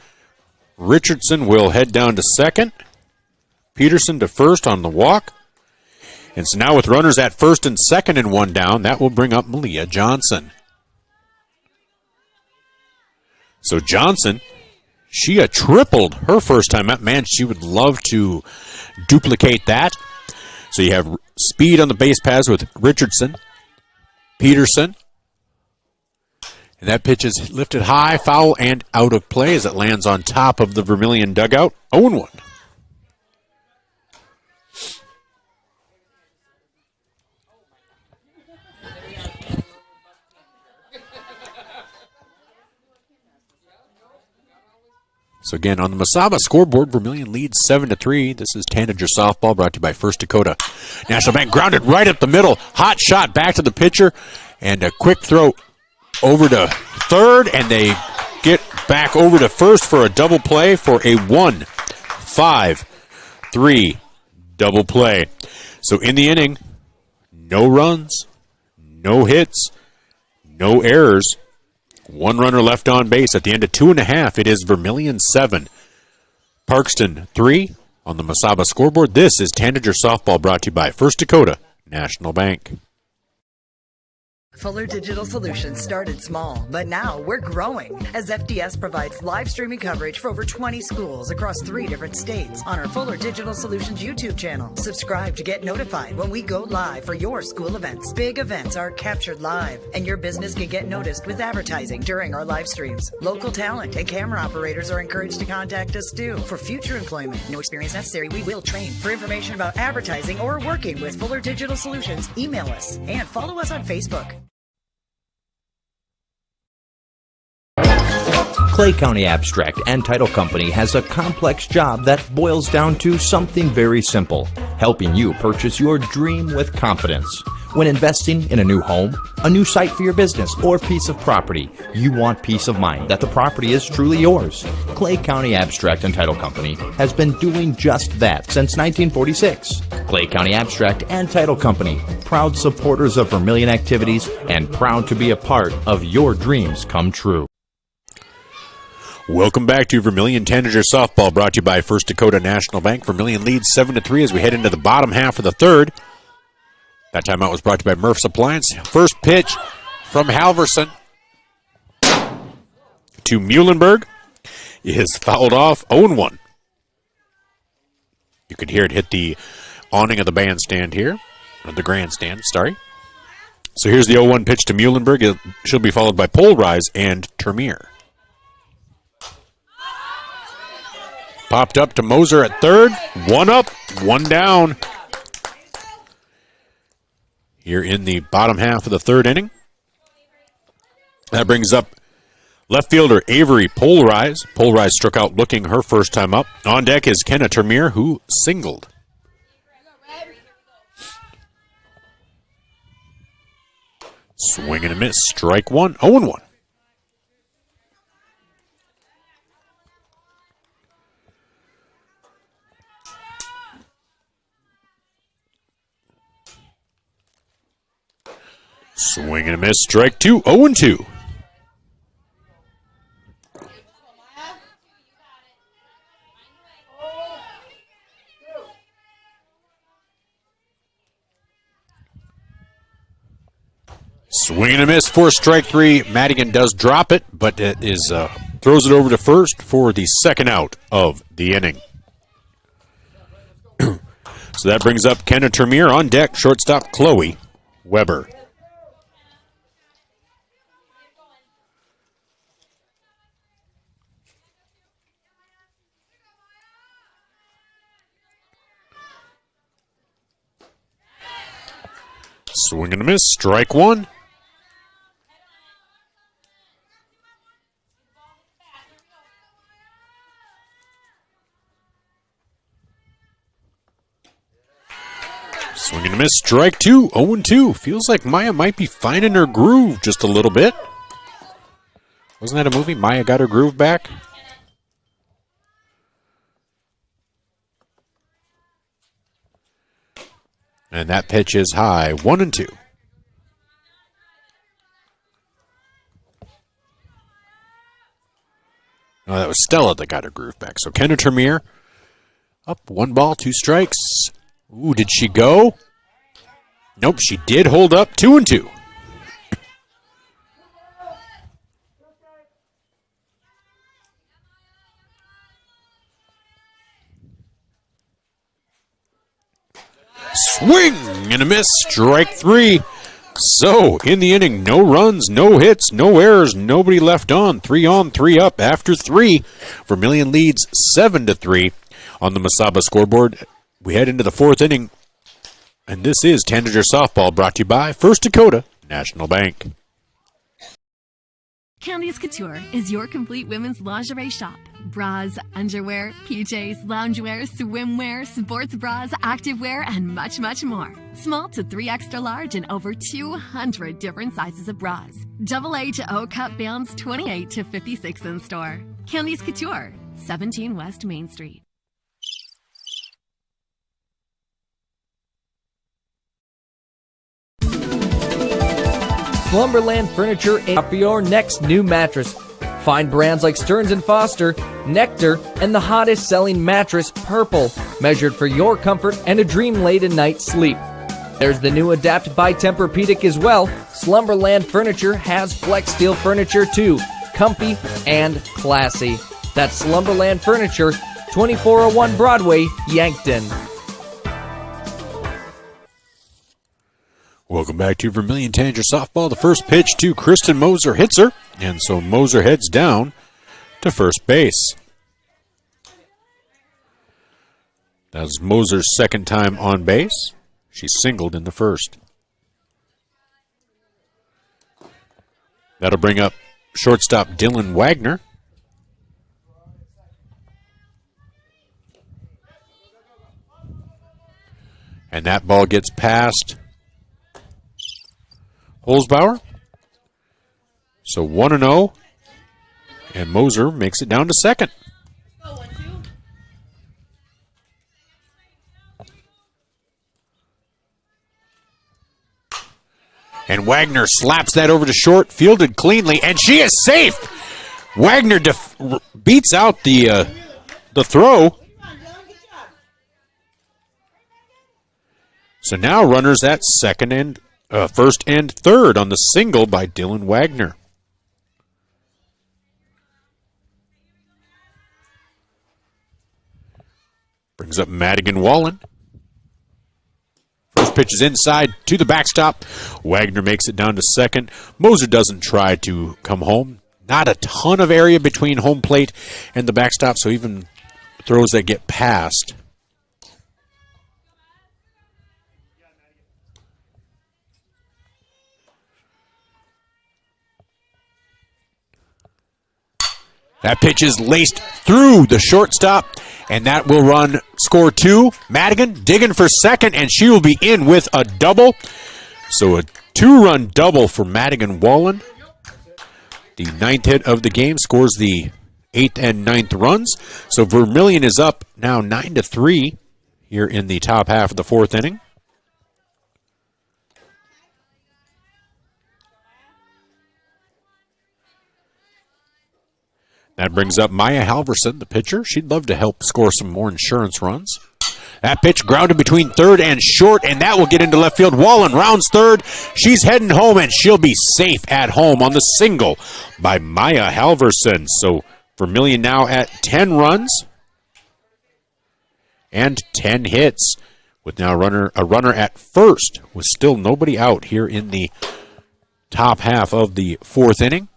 Richardson will head down to second. Peterson to first on the walk. And so now with runners at first and second and 1 down, that will bring up Malia Johnson. So Johnson, she tripled her first time up. Man, she would love to duplicate that. So you have speed on the base paths with Richardson, Peterson. And that pitch is lifted high, foul, and out of play as it lands on top of the Vermillion dugout. 0-1. So again, on the Masaba scoreboard, Vermillion leads 7-3. This is Tanager softball brought to you by First Dakota National Bank. Grounded right up the middle. Hot shot back to the pitcher. And a quick throw over to third. And they get back over to first for a double play for a 1-5-3 double play. So in the inning, no runs, no hits, no errors. 1 runner left on base. At the end of 2.5, it is Vermillion 7, Parkston 3 on the Masaba scoreboard. This is Tanager softball brought to you by First Dakota National Bank.
Fuller Digital Solutions started small, but now we're growing as FDS provides live streaming coverage for over 20 schools across 3 different states on our Fuller Digital Solutions YouTube channel. Subscribe to get notified when we go live for your school events. Big events are captured live, and your business can get noticed with advertising during our live streams. Local talent and camera operators are encouraged to contact us too. For future employment, no experience necessary, we will train. For information about advertising or working with Fuller Digital Solutions, email us and follow us on Facebook.
Clay County Abstract and Title Company has a complex job that boils down to something very simple: helping you purchase your dream with confidence. When investing in a new home, a new site for your business, or piece of property, you want peace of mind that the property is truly yours. Clay County Abstract and Title Company has been doing just that since 1946. Clay County Abstract and Title Company, proud supporters of Vermillion activities and proud to be a part of your dreams come true.
Welcome back to Vermillion Tanager softball brought to you by First Dakota National Bank. Vermillion leads 7-3 as we head into the bottom half of the third. That timeout was brought to you by Murph's Appliance. First pitch from Halverson to Muhlenberg is fouled off, 0-1. You could hear it hit the awning of the bandstand here, or the grandstand, sorry. So here's the 0-1 pitch to Muhlenberg. She'll be followed by Polrise and Termier. Popped up to Moser at third. 1 up, 1 down. Here in the bottom half of the third inning. That brings up left fielder Avery Polrise. Polrise struck out looking her first time up. On deck is Kenna Termier, who singled. Swing and a miss. Strike 1. 0-1. Swing and a miss. Strike 2. 0-2. Swing and a miss for strike 3. Madigan does drop it, but it is throws it over to first for the second out of the inning. So that brings up Kenna Termier on deck. Shortstop Chloe Weber. Swing and a miss. Strike one. Swing and a miss. Strike two. 0-2. Feels like Maya might be finding her groove just a little bit. Wasn't that a movie? Maya got her groove back? And that pitch is high. 1-2. Oh, that was Stella that got her groove back. So Kenna Termier up 1 ball, 2 strikes. Ooh, did she go? Nope, she did hold up. 2-2. Swing and a miss. Strike three. So, in the inning, no runs, no hits, no errors, nobody left on. 3 on, 3 up after 3. Vermillion leads 7-3 on the Masaba scoreboard. We head into the 4th inning, and this is Tanager Softball, brought to you by First Dakota National Bank.
Candice Couture is your complete women's lingerie shop. Bras, underwear, PJs, loungewear, swimwear, sports bras, activewear, and much, much more. Small to 3 extra large and over 200 different sizes of bras. AA to O cup bands 28 to 56 in store. Candice Couture, 17 West Main Street.
Slumberland Furniture Inc. for your next new mattress. Find brands like Stearns & Foster, Nectar, and the hottest selling mattress, Purple, measured for your comfort and a dream-laden night's sleep. There's the new Adapt by Tempur-Pedic as well. Slumberland Furniture has Flex Steel furniture too, comfy and classy. That's Slumberland Furniture, 2401 Broadway, Yankton.
Welcome back to Vermillion Tanager Softball. The first pitch to Kristen Moser hits her, and so Moser heads down to first base. That was Moser's second time on base. She singled in the first. That'll bring up shortstop Dylan Wagner. And that ball gets past Holzbauer. So 1-0. And Moser makes it down to second. And Wagner slaps that over to short, fielded cleanly, and she is safe. Wagner beats out the throw. So now runners at first and third on the single by Dylan Wagner. Brings up Madigan Wallen. First pitch is inside to the backstop. Wagner makes it down to second. Moser doesn't try to come home. Not a ton of area between home plate and the backstop, so even throws that get past. That pitch is laced through the shortstop, and that will run score 2. Madigan digging for second, and she will be in with a double. So a 2-run double for Madigan Wallen. The 9th hit of the game scores the 8th and 9th runs. So Vermillion is up now 9-3 here in the top half of the 4th inning. That brings up Maya Halverson, the pitcher. She'd love to help score some more insurance runs. That pitch grounded between third and short, and that will get into left field. Wallen rounds third. She's heading home, and she'll be safe at home on the single by Maya Halverson. So Vermillion now at 10 runs and 10 hits, with now a runner at first, with still nobody out here in the top half of the 4th inning.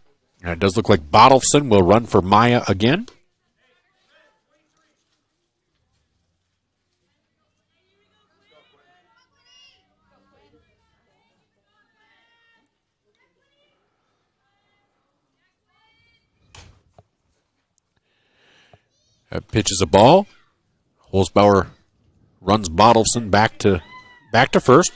And it does look like Bottleson will run for Maya again. That pitch is a ball. Holzbauer runs Bottleson back to first.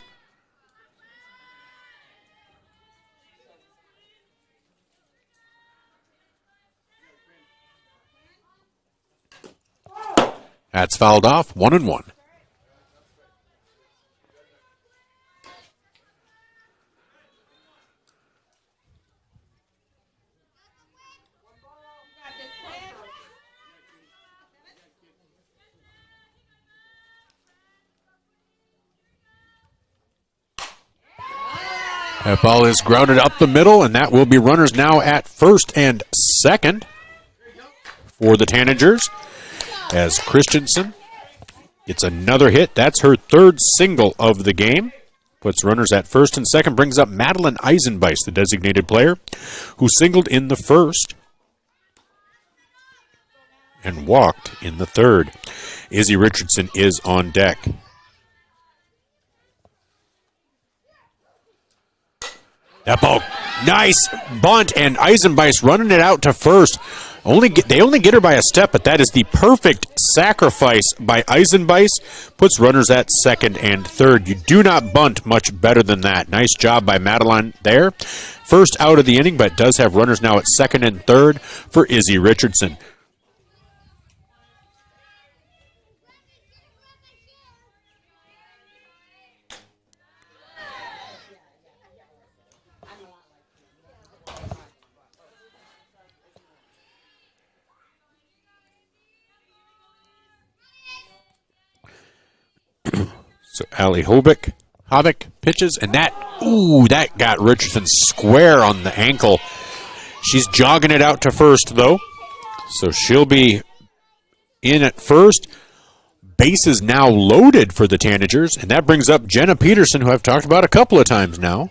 That's fouled off, 1-1. That ball is grounded up the middle, and that will be runners now at first and second for the Tanagers, as Christensen gets another hit. That's her third single of the game. Puts runners at first and second, brings up Madeline Eisenbeis, the designated player, who singled in the first and walked in the third. Izzy Richardson is on deck. That ball, nice bunt, and Eisenbeis running it out to first. They only get her by a step, but that is the perfect sacrifice by Eisenbeis. Puts runners at second and third. You do not bunt much better than that. Nice job by Madeline there. First out of the inning, but does have runners now at second and third for Izzy Richardson. So Allie Hobick pitches, and that got Richardson square on the ankle. She's jogging it out to first, though. So she'll be in at first. Base is now loaded for the Tanagers, and that brings up Jenna Peterson, who I've talked about a couple of times now.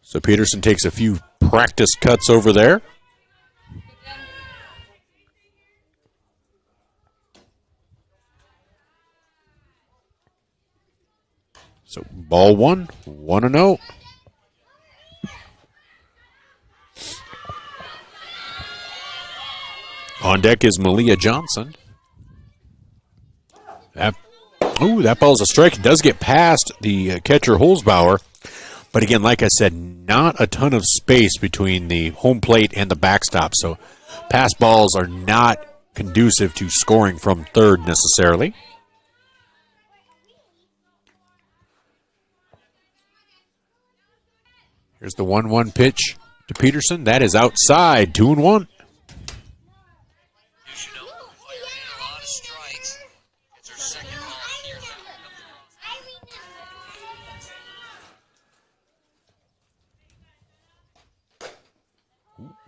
So Peterson takes a few practice cuts over there. So ball one, 1-0. On deck is Malia Johnson. That ball's a strike. It does get past the catcher Holzbauer. But again, like I said, not a ton of space between the home plate and the backstop. So pass balls are not conducive to scoring from third necessarily. Here's the 1-1 pitch to Peterson. That is outside, 2-1.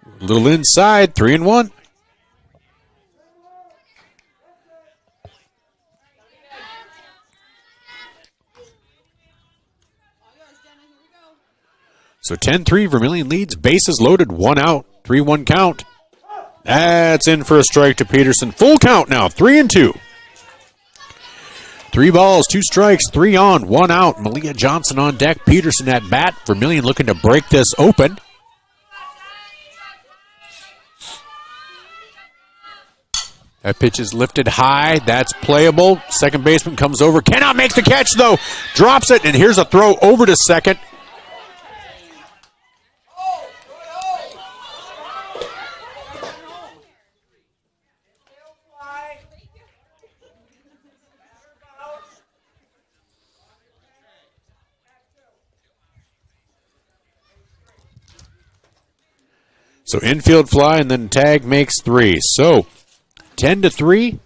A little inside, 3-1. So 10-3, Vermillion leads. Bases loaded, 1 out, 3-1 count. That's in for a strike to Peterson. Full count now, 3-2. 3 balls, 2 strikes, 3 on, 1 out. Malia Johnson on deck, Peterson at bat. Vermillion looking to break this open. That pitch is lifted high. That's playable. Second baseman comes over. Cannot make the catch, though. Drops it, and here's a throw over to second. So infield fly, and then tag makes 3. So 10-3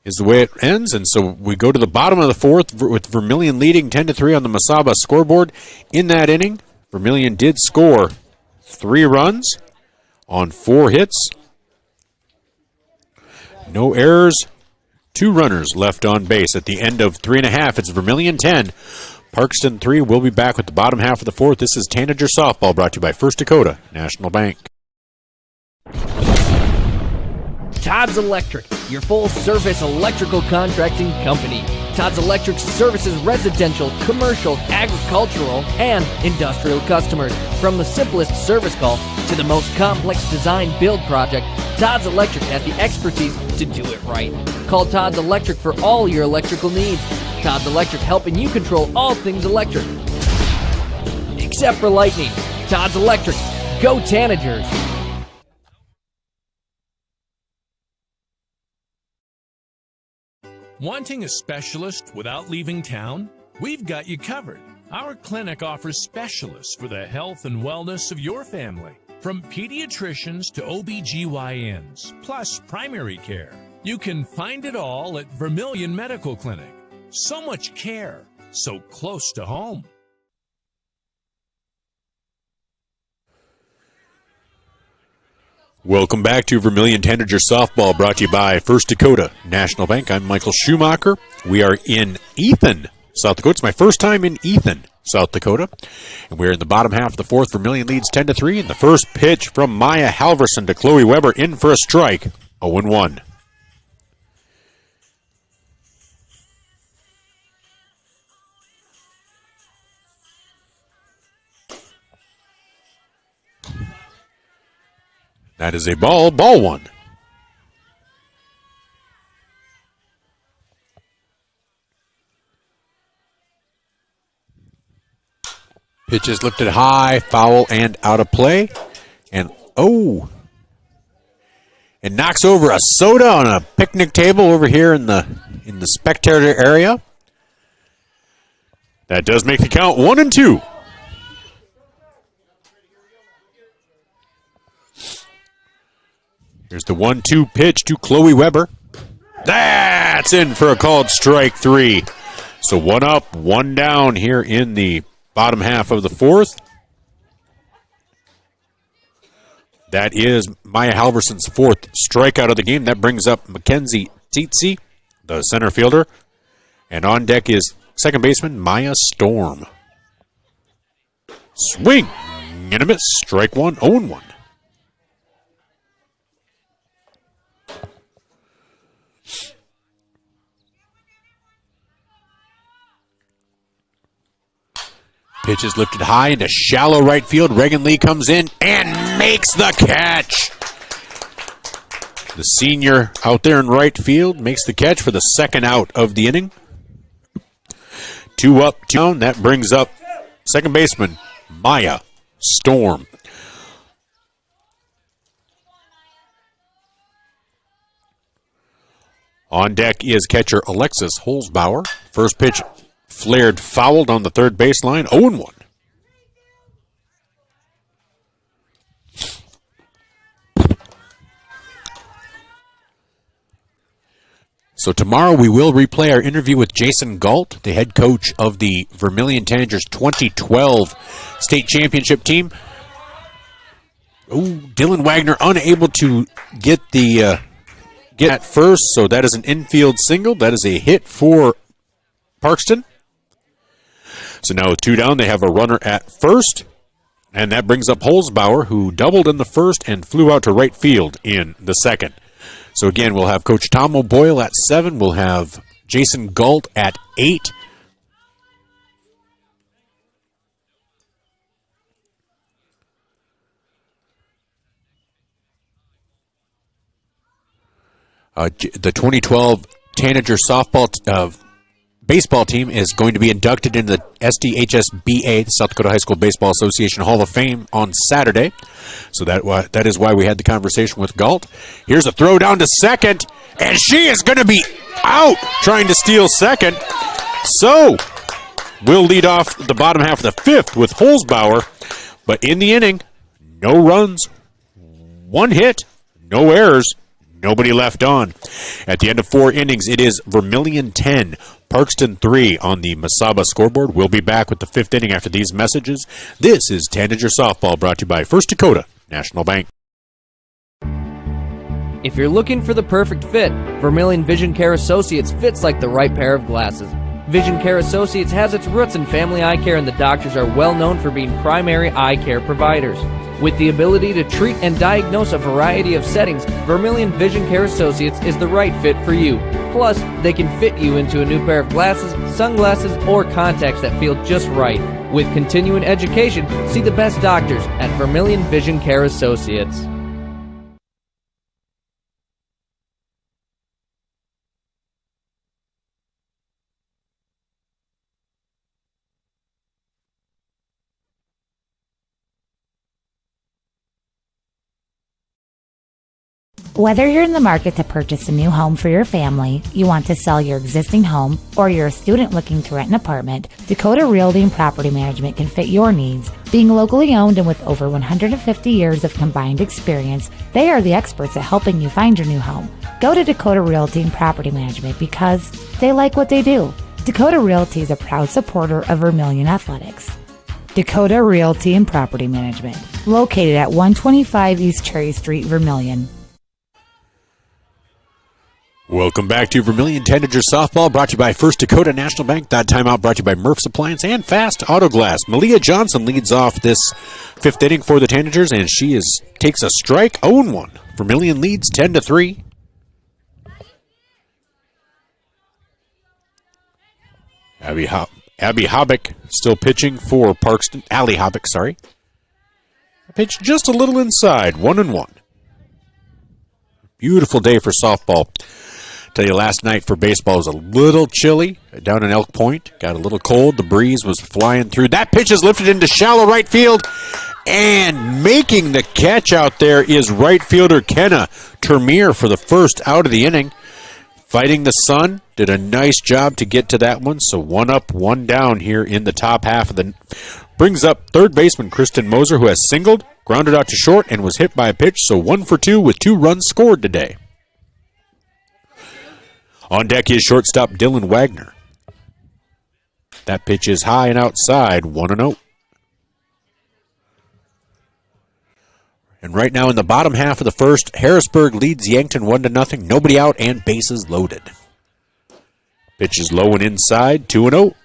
is the way it ends, and so we go to the bottom of the fourth with Vermillion leading 10-3 on the Masaba scoreboard. In that inning, Vermillion did score 3 runs on 4 hits. No errors, 2 runners left on base. At the end of 3.5, it's Vermillion 10, Parkston 3. We'll be back with the bottom half of the fourth. This is Tanager Softball, brought to you by First Dakota National Bank.
Todd's Electric, your full-service electrical contracting company. Todd's Electric services residential, commercial, agricultural, and industrial customers. From the simplest service call to the most complex design build project, Todd's Electric has the expertise to do it right. Call Todd's Electric for all your electrical needs. Todd's Electric, helping you control all things electric. Except for lightning. Todd's Electric. Go Tanagers!
Wanting a specialist without leaving town? We've got you covered. Our clinic offers specialists for the health and wellness of your family. From pediatricians to OBGYNs, plus primary care. You can find it all at Vermillion Medical Clinic. So much care, so close to home.
Welcome back to Vermillion Tanager Softball, brought to you by First Dakota National Bank. I'm Michael Schumacher. We are in Ethan, South Dakota. It's my first time in Ethan, South Dakota. And we're in the bottom half of the fourth. Vermillion leads 10-3. And the first pitch from Maya Halverson to Chloe Weber, in for a strike, 0-1. That is a ball one. Pitch is lifted high, foul and out of play. And it knocks over a soda on a picnic table over here in the spectator area. That does make the count 1-2. Here's the 1-2 pitch to Chloe Weber. That's in for a called strike 3. So 1 up, 1 down here in the bottom half of the fourth. That is Maya Halverson's fourth strikeout of the game. That brings up Mackenzie Tsitsi, the center fielder. And on deck is second baseman Maya Storm. Swing and a miss. Strike 1, 0-1. Pitch is lifted high into shallow right field. Reagan Lee comes in and makes the catch. The senior out there in right field makes the catch for the second out of the inning. 2 up, 2 down. That brings up second baseman Maya Storm. On deck is catcher Alexis Holzbauer. First pitch flared, fouled on the third baseline, 0-1. So tomorrow we will replay our interview with Jason Galt, the head coach of the Vermillion Tanagers 2012 state championship team. Dylan Wagner unable to get at first, so that is an infield single. That is a hit for Parkston. So now with 2 down, they have a runner at first, and that brings up Holzbauer, who doubled in the first and flew out to right field in the second. So again, we'll have Coach Tom O'Boyle at 7. We'll have Jason Galt at 8. The 2012 Tanager softball baseball team is going to be inducted into the SDHSBA, the South Dakota High School Baseball Association Hall of Fame, on Saturday. So that is why we had the conversation with Galt. Here's a throw down to second, and she is going to be out trying to steal second. So we'll lead off the bottom half of the fifth with Holzbauer. But in the inning, no runs, 1 hit, no errors, nobody left on. At the end of 4 innings, it is Vermillion 10, Parkston 3 on the Masaba scoreboard. We'll be back with the 5th inning after these messages. This is Tanager Softball, brought to you by First Dakota National Bank.
If you're looking for the perfect fit, Vermillion Vision Care Associates fits like the right pair of glasses. Vision Care Associates has its roots in family eye care, and the doctors are well known for being primary eye care providers. With the ability to treat and diagnose a variety of settings, Vermillion Vision Care Associates is the right fit for you. Plus, they can fit you into a new pair of glasses, sunglasses, or contacts that feel just right. With continuing education, see the best doctors at Vermillion Vision Care Associates.
Whether you're in the market to purchase a new home for your family, you want to sell your existing home, or you're a student looking to rent an apartment, Dakota Realty and Property Management can fit your needs. Being locally owned and with over 150 years of combined experience, they are the experts at helping you find your new home. Go to Dakota Realty and Property Management because they like what they do. Dakota Realty is a proud supporter of Vermillion Athletics. Dakota Realty and Property Management, located at 125 East Cherry Street, Vermillion.
Welcome back to Vermillion Tanagers softball, brought to you by First Dakota National Bank. That timeout brought to you by Murph's Appliance and Fast Auto Glass. Malia Johnson leads off this fifth inning for the Tanagers, and she takes a strike, 0-1. Vermillion leads 10-3. Abby Hobbick still pitching for Parkston. Allie Hobbick, sorry. Pitched just a little inside, 1-1. Beautiful day for softball. Tell you, last night for baseball was a little chilly down in Elk Point. Got a little cold. The breeze was flying through. That pitch is lifted into shallow right field. And making the catch out there is right fielder Kenna Termier for the first out of the inning. Fighting the sun. Did a nice job to get to that one. So 1 up, 1 down here in the top half of the... Brings up third baseman Kristen Moser, who has singled, grounded out to short, and was hit by a pitch. So 1 for 2 with 2 runs scored today. On deck is shortstop Dylan Wagner. That pitch is high and outside, 1-0. And right now in the bottom half of the first, Harrisburg leads Yankton 1-0. Nobody out and bases loaded. Pitch is low and inside, 2-0.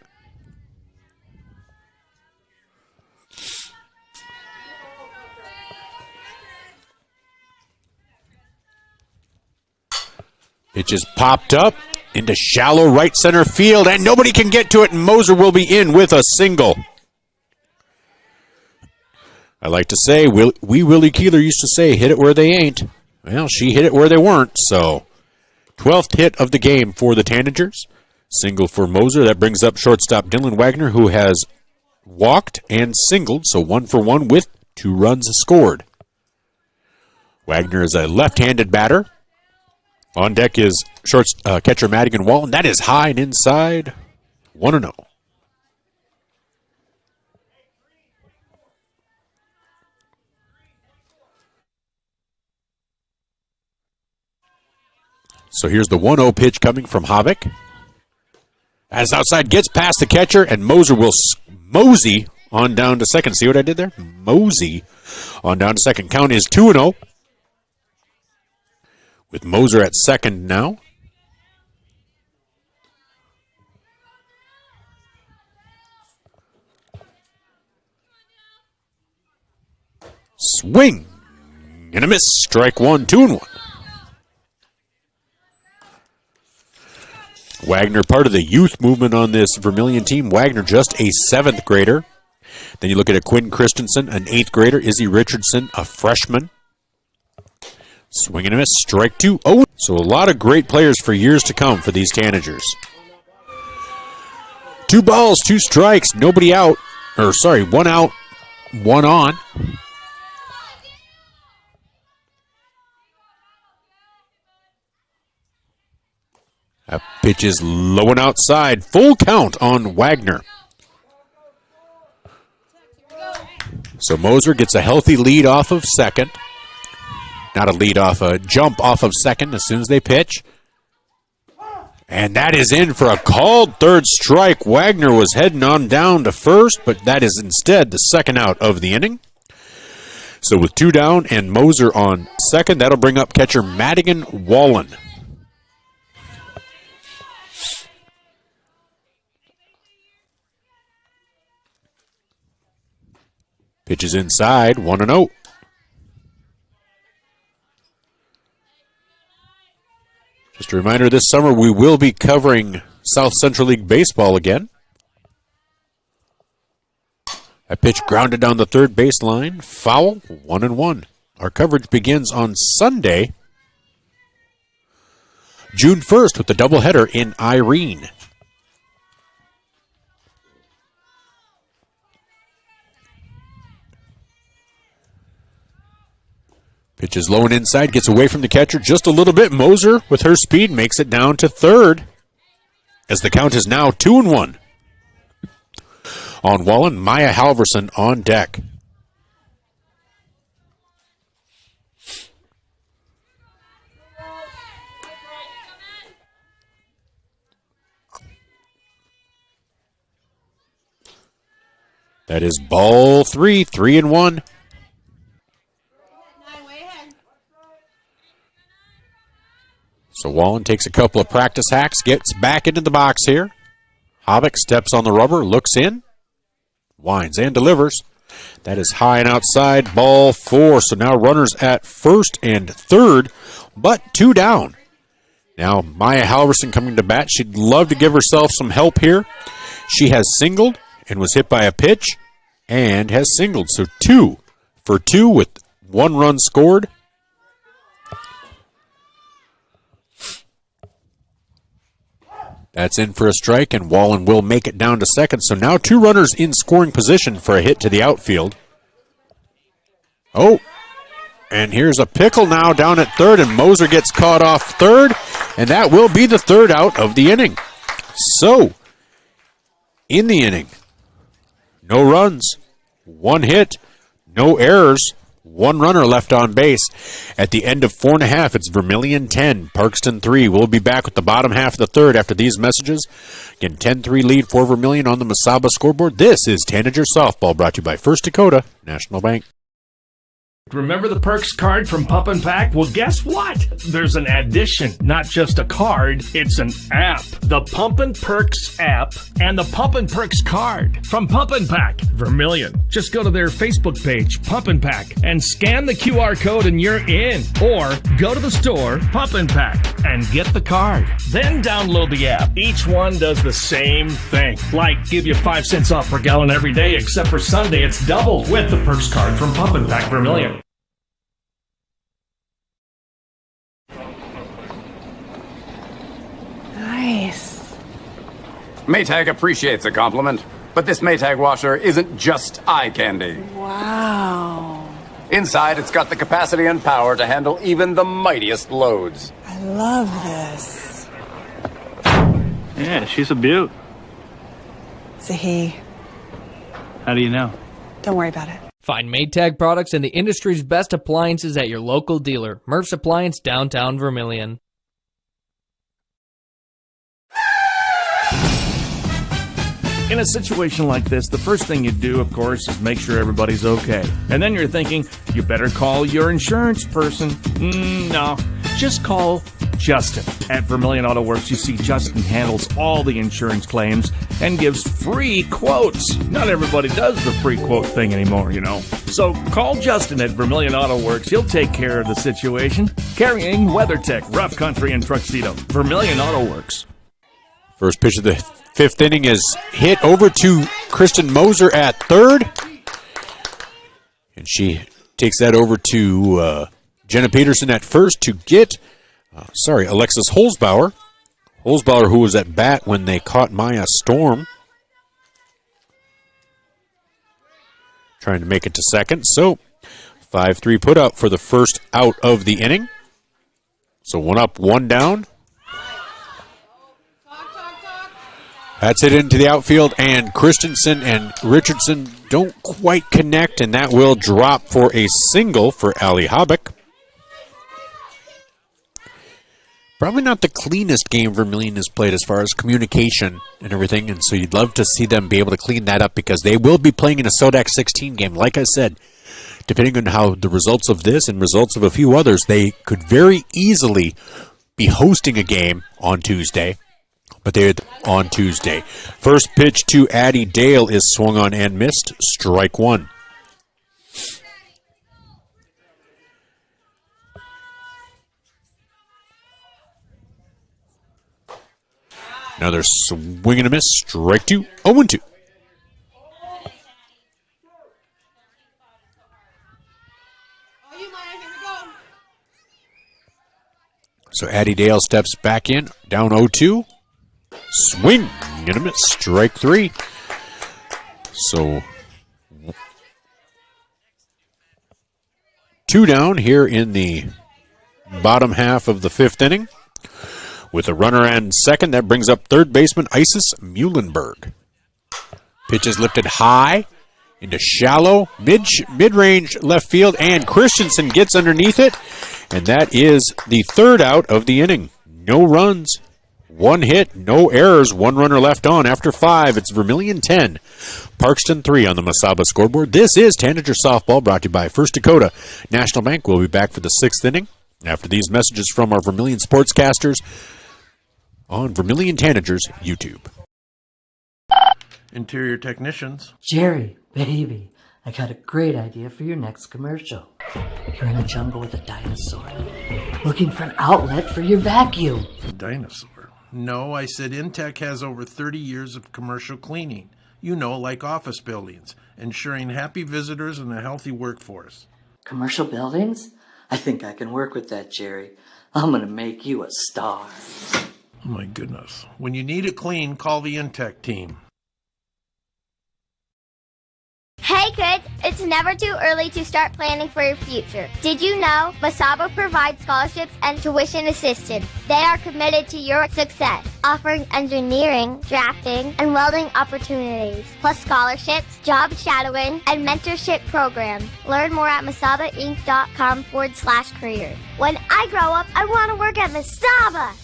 Pitch is popped up into shallow right center field, and nobody can get to it, and Moser will be in with a single. I like to say, Willie Keeler used to say, hit it where they ain't. Well, she hit it where they weren't, so 12th hit of the game for the Tanagers. Single for Moser. That brings up shortstop Dylan Wagner, who has walked and singled, so 1 for 1 with 2 runs scored. Wagner is a left-handed batter. On deck is catcher Madigan Walton. That is high and inside, 1-0. So here's the 1-0 pitch coming from Havoc. As outside, gets past the catcher, and Moser will mosey on down to second. See what I did there? Mosey on down to second. Count is 2-0. With Moser at second now. Swing and a miss. Strike 1, 2-1. Wagner, part of the youth movement on this Vermillion team. Wagner, just a 7th grader. Then you look at a Quinn Christensen, an 8th grader. Izzy Richardson, a freshman. Swing and a miss. Strike 2. Oh, so a lot of great players for years to come for these Tanagers. 2 balls, 2 strikes. Nobody out. 1 out, 1 on. That pitch is low and outside. Full count on Wagner. So Moser gets a healthy lead off of second. Not a lead off, a jump off of second as soon as they pitch. And that is in for a called third strike. Wagner was heading on down to first, but that is instead the second out of the inning. So with 2 down and Moser on second, that'll bring up catcher Madigan Wallen. Pitch is inside, 1-0. Just a reminder, this summer we will be covering South Central League Baseball again. A pitch grounded down the third baseline. Foul, 1-1. Our coverage begins on Sunday, June 1st, with the doubleheader in Irene. Pitch is low and inside, gets away from the catcher just a little bit. Moser, with her speed, makes it down to third, as the count is now 2-1. On Wallen, Maya Halverson on deck. That is ball 3, 3-1. So Wallen takes a couple of practice hacks, gets back into the box here. Hovick steps on the rubber, looks in, winds and delivers. That is high and outside, ball 4. So now runners at first and third, but 2 down. Now Maya Halverson coming to bat. She'd love to give herself some help here. She has singled and was hit by a pitch and has singled. So 2 for 2 with 1 run scored. That's in for a strike, and Wallen will make it down to second. So now 2 runners in scoring position for a hit to the outfield. Oh, and here's a pickle now down at third, and Moser gets caught off third, and that will be the third out of the inning. So, in the inning, no runs, 1 hit, no errors, 1 runner left on base. At the end of 4.5, it's Vermillion 10, Parkston 3. We'll be back with the bottom half of the third after these messages. Again, 10-3 lead for Vermillion on the Mesaba scoreboard. This is Tanager Softball, brought to you by First Dakota National Bank.
Remember the Perks card from Pump and Pack? Well, guess what? There's an addition, not just a card, it's an app. The Pump and Perks app and the Pump and Perks card from Pump and Pack, Vermillion. Just go to their Facebook page, Pump and Pack, and scan the QR code and you're in. Or go to the store, Pump and Pack, and get the card. Then download the app. Each one does the same thing. Like give you 5 cents off per gallon every day, except for Sunday, it's double with the Perks card from Pump and Pack, Vermillion.
Nice.
Maytag appreciates a compliment, but this Maytag washer isn't just eye candy.
Wow.
Inside, it's got the capacity and power to handle even the mightiest loads.
I love this.
Yeah, she's a beaut.
It's a he.
How do you know?
Don't worry about it.
Find Maytag products and the industry's best appliances at your local dealer. Murph's Appliance, downtown Vermillion.
In a situation like this, the first thing you do, of course, is make sure everybody's okay. And then you're thinking, you better call your insurance person. No, just call Justin. At Vermillion Auto Works, you see Justin handles all the insurance claims and gives free quotes. Not everybody does the free quote thing anymore, you know. So call Justin at Vermillion Auto Works. He'll take care of the situation. Carrying WeatherTech, Rough Country, and Tuxedo. Vermillion Auto Works.
First pitch of the 5th inning is hit over to Kristen Moser at third. And she takes that over to Jenna Peterson at first to get, Alexis Holzbauer. Holzbauer, who was at bat when they caught Maya Storm. Trying to make it to second. So, 5-3 put out for the first out of the inning. So 1 up, 1 down. That's it into the outfield, and Christensen and Richardson don't quite connect, and that will drop for a single for Ali Hobick. Probably not the cleanest game Vermillion has played as far as communication and everything, and so you'd love to see them be able to clean that up because they will be playing in a Sodak 16 game. Like I said, depending on how the results of this and results of a few others, they could very easily be hosting a game on Tuesday. But they're on Tuesday. First pitch to Addie Dale is swung on and missed. Strike 1. Another swing and a miss. Strike 2. 0-2. So Addie Dale steps back in. Down 0-2. Swing and a miss. Strike 3. So 2 down here in the bottom half of the 5th inning. With a runner on second, that brings up third baseman Isis Muhlenberg. Pitch is lifted high into shallow, mid-range left field, and Christensen gets underneath it, and that is the 3rd out of the inning. No runs, 1 hit, no errors, 1 runner left on. After 5, it's Vermillion 10, Parkston 3 on the Masaba scoreboard. This is Tanager Softball, brought to you by First Dakota National Bank. We'll be back for the 6th inning after these messages from our Vermillion sportscasters on Vermillion Tanagers YouTube.
Interior technicians.
Jerry, baby, I got a great idea for your next commercial. You're in a jungle with a dinosaur, looking for an outlet for your vacuum.
A dinosaur? No, I said Intech has over 30 years of commercial cleaning. You know, like office buildings, ensuring happy visitors and a healthy workforce.
Commercial buildings? I think I can work with that, Jerry. I'm gonna make you a star.
Oh my goodness. When you need it clean, call the Intech team.
Hey kids, it's never too early to start planning for your future. Did you know Masaba provides scholarships and tuition assistance? They are committed to your success, offering engineering, drafting, and welding opportunities, plus scholarships, job shadowing, and mentorship programs. Learn more at masabainc.com/careers. When I grow up, I want to work at Masaba.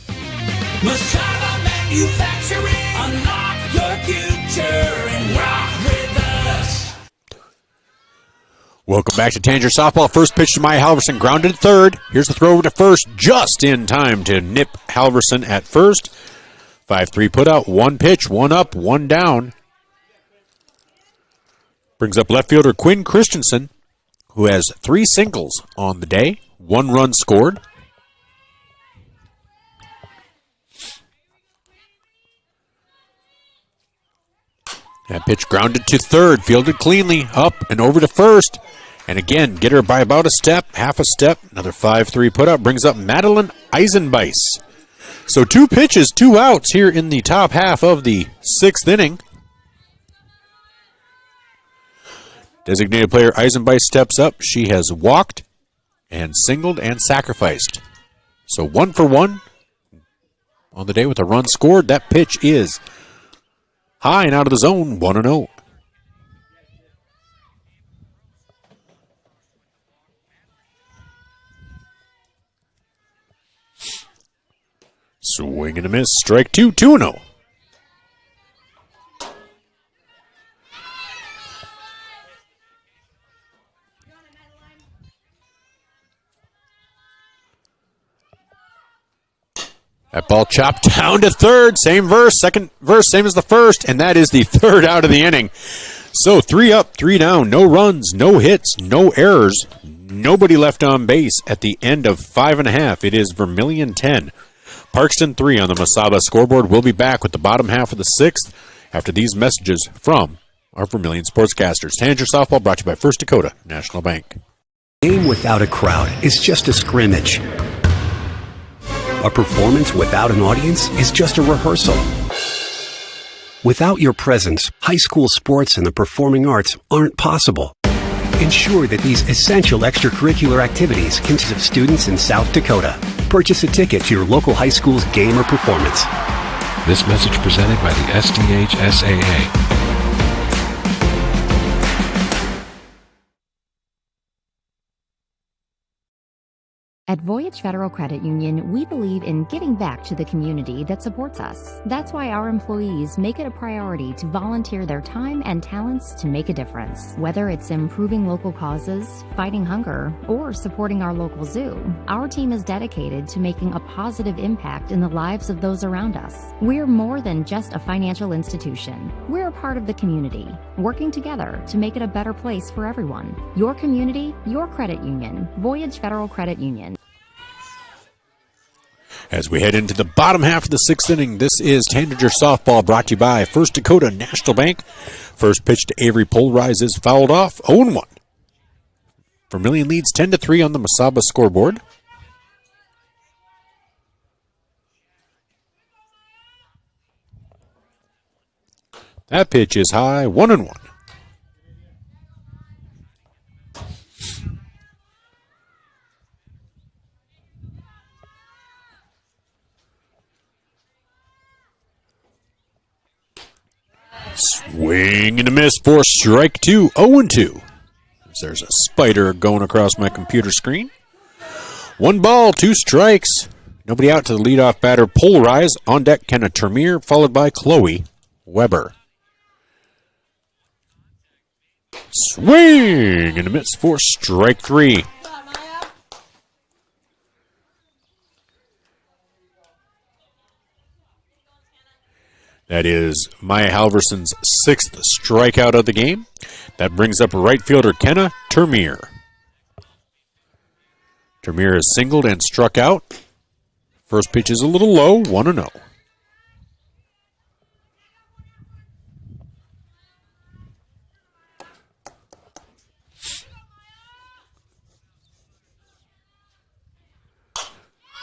Masaba Manufacturing. Unlock your future and rock with us.
Welcome back to Tanager Softball. First pitch to Maya Halverson, grounded at third. Here's the throw over to first, just in time to nip Halverson at first. 5-3 put out, 1 pitch, 1 up, 1 down. Brings up left fielder Quinn Christensen, who has 3 singles on the day, 1 run scored. That pitch grounded to third, fielded cleanly, up and over to first. And again, get her by about a step, half a step. Another 5-3 put out, brings up Madeline Eisenbeis. So 2 pitches, 2 outs here in the top half of the 6th inning. Designated player Eisenbeis steps up. She has walked and singled and sacrificed. So 1 for 1 on the day with a run scored. That pitch is high and out of the zone, 1-0. Swing and a miss, strike 2, 2-0. That ball chopped down to third. Same verse, second verse, same as the first, and that is the 3rd out of the inning. So 3 up, 3 down, no runs, no hits, no errors, nobody left on base at the end of 5.5. It is Vermillion 10, Parkston 3 on the Masaba scoreboard. We'll be back with the bottom half of the 6th after these messages from our Vermillion sportscasters. Tanager Softball brought to you by First Dakota National Bank.
A game without a crowd is just a scrimmage. A performance without an audience is just a rehearsal. Without your presence, high school sports and the performing arts aren't possible. Ensure that these essential extracurricular activities can serve students in South Dakota. Purchase a ticket to your local high school's game or performance.
This message presented by the SDHSAA.
At Voyage Federal Credit Union, we believe in giving back to the community that supports us. That's why our employees make it a priority to volunteer their time and talents to make a difference. Whether it's improving local causes, fighting hunger, or supporting our local zoo, our team is dedicated to making a positive impact in the lives of those around us. We're more than just a financial institution. We're a part of the community, working together to make it a better place for everyone. Your community, your credit union. Voyage Federal Credit Union.
As we head into the bottom half of the 6th inning, this is Tanager Softball brought to you by First Dakota National Bank. First pitch to Avery Polarize is fouled off, 0-1. Vermillion leads 10-3 on the Masaba scoreboard. That pitch is high, 1-1. Swing and a miss for strike 2, 0-2. There's a spider going across my computer screen. 1 ball, 2 strikes. Nobody out to the leadoff batter, Polarize. On deck, Kenna Termier, followed by Chloe Weber. Swing and a miss for strike 3. That is Maya Halverson's 6th strikeout of the game. That brings up right fielder Kenna Termier. Termier is singled and struck out. First pitch is a little low, 1-0.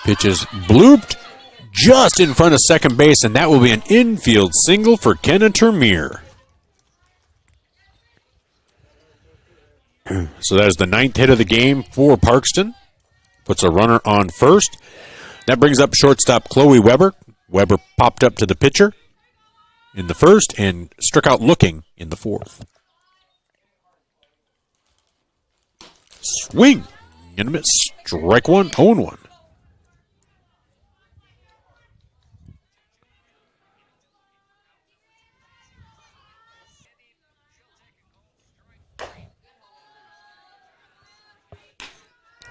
Pitch is blooped just in front of second base, and that will be an infield single for Kenna Termier. So that is the 9th hit of the game for Parkston. Puts a runner on first. That brings up shortstop Chloe Weber. Weber popped up to the pitcher in the first and struck out looking in the 4th. Swing and a miss. Strike 1, 0-1.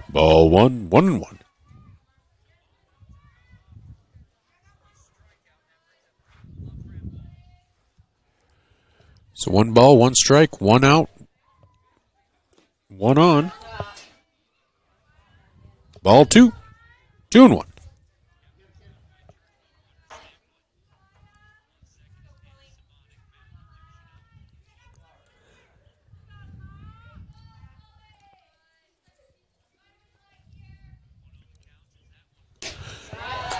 Ball 1, 1-1. So 1 ball, 1 strike, 1 out, 1 on. Ball 2, 2-1.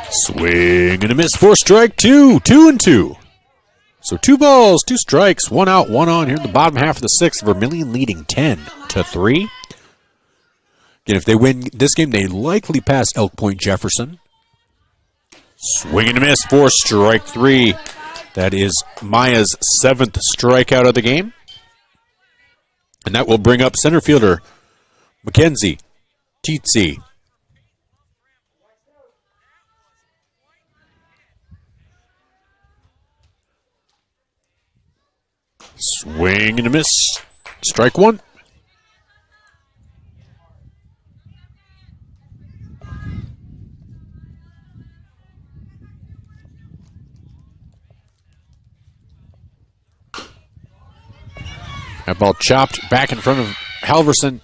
Swing and a miss for strike 2, 2-2. So 2 balls, 2 strikes, 1 out, 1 on here in the bottom half of the 6th. Vermillion leading 10-3. Again, if they win this game, they likely pass Elk Point Jefferson. Swing and a miss for strike 3. That is Maya's 7th strikeout of the game. And that will bring up center fielder Mackenzie Tietze. Swing and a miss. Strike 1. That ball chopped back in front of Halverson.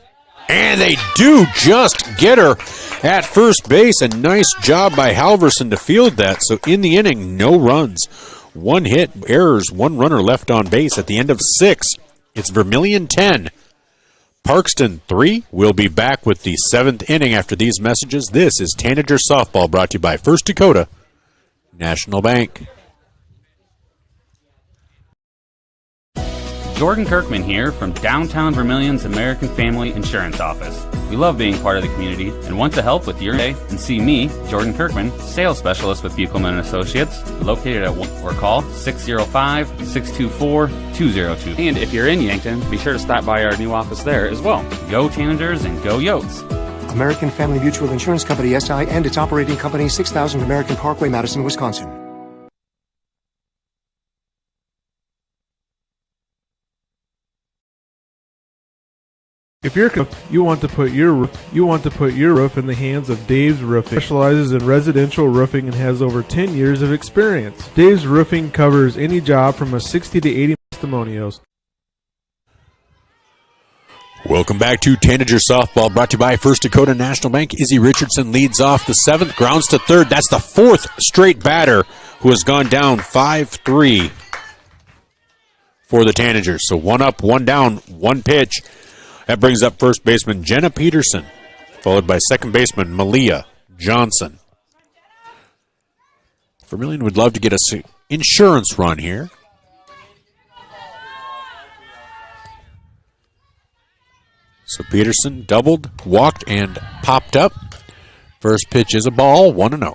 And they do just get her at first base. A nice job by Halverson to field that. So in the inning, no runs. 1 hit, errors, 1 runner left on base at the end of 6. It's Vermillion 10. Parkston 3. We'll be back with the 7th inning after these messages. This is Tanager Softball brought to you by First Dakota National Bank.
Jordan Kirkman here from downtown Vermillion's American Family Insurance Office. We love being part of the community and want to help with your day and see me, Jordan Kirkman, sales specialist with Buchelman & Associates, located at or call 605-624-202. And if you're in Yankton, be sure to stop by our new office there as well. Go Tanagers and go Yotes.
American Family Mutual Insurance Company, SI, and its operating company, 6000 American Parkway, Madison, Wisconsin.
If you want to put your roof in the hands of Dave's Roofing. Specializes in residential roofing and has over 10 years of experience. Dave's Roofing covers any job from a 60 to 80 testimonials.
Welcome back to Tanager Softball, brought to you by First Dakota National Bank. Izzy Richardson leads off the 7th, grounds to 3rd. That's the 4th straight batter who has gone down 5-3 for the Tanagers. So 1 up, 1 down, 1 pitch. That brings up first baseman Jenna Peterson, followed by second baseman Malia Johnson. Vermillion would love to get us an insurance run here. So Peterson doubled, walked, and popped up. First pitch is a ball, 1-0.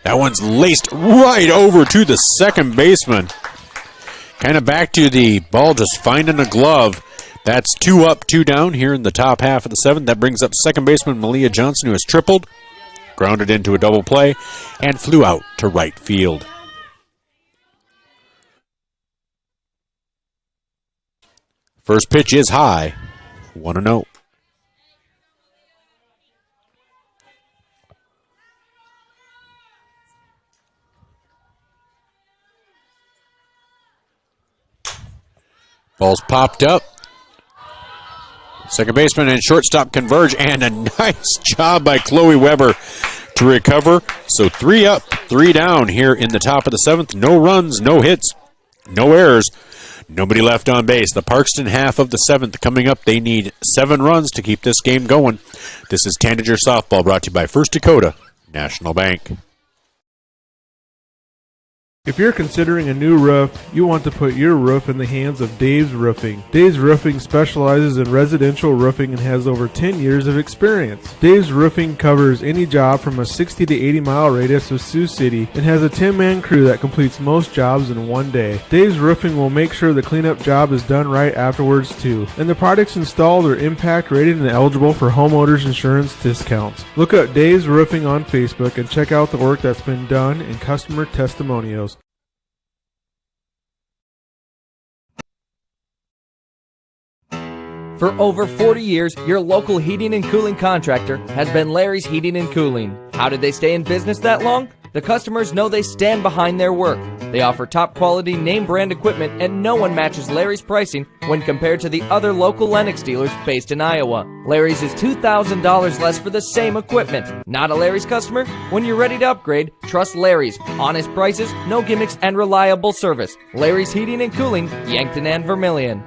That one's laced right over to the second baseman. Kind of back to the ball just finding a glove. That's 2 up, 2 down here in the top half of the 7th. That brings up second baseman Malia Johnson, who has tripled, grounded into a double play, and flew out to right field. First pitch is high, 1-0. Ball's popped up. Second baseman and shortstop converge, and a nice job by Chloe Weber to recover. So 3 up, 3 down here in the top of the 7th. No runs, no hits, no errors, nobody left on base. The Parkston half of the 7th coming up. They need 7 runs to keep this game going. This is Tanager Softball, brought to you by First Dakota National Bank.
If you're considering a new roof, you want to put your roof in the hands of Dave's Roofing. Dave's Roofing specializes in residential roofing and has over 10 years of experience. Dave's Roofing covers any job from a 60 to 80 mile radius of Sioux City and has a 10-man crew that completes most jobs in one day. Dave's Roofing will make sure the cleanup job is done right afterwards too. And the products installed are impact rated and eligible for homeowners insurance discounts. Look up Dave's Roofing on Facebook and check out the work that's been done and customer testimonials.
For over 40 years, your local heating and cooling contractor has been Larry's Heating and Cooling. How did they stay in business that long? The customers know they stand behind their work. They offer top quality name brand equipment, and no one matches Larry's pricing when compared to the other local Lennox dealers based in Iowa. Larry's is $2,000 less for the same equipment. Not a Larry's customer? When you're ready to upgrade, trust Larry's. Honest prices, no gimmicks, and reliable service. Larry's Heating and Cooling, Yankton and Vermillion.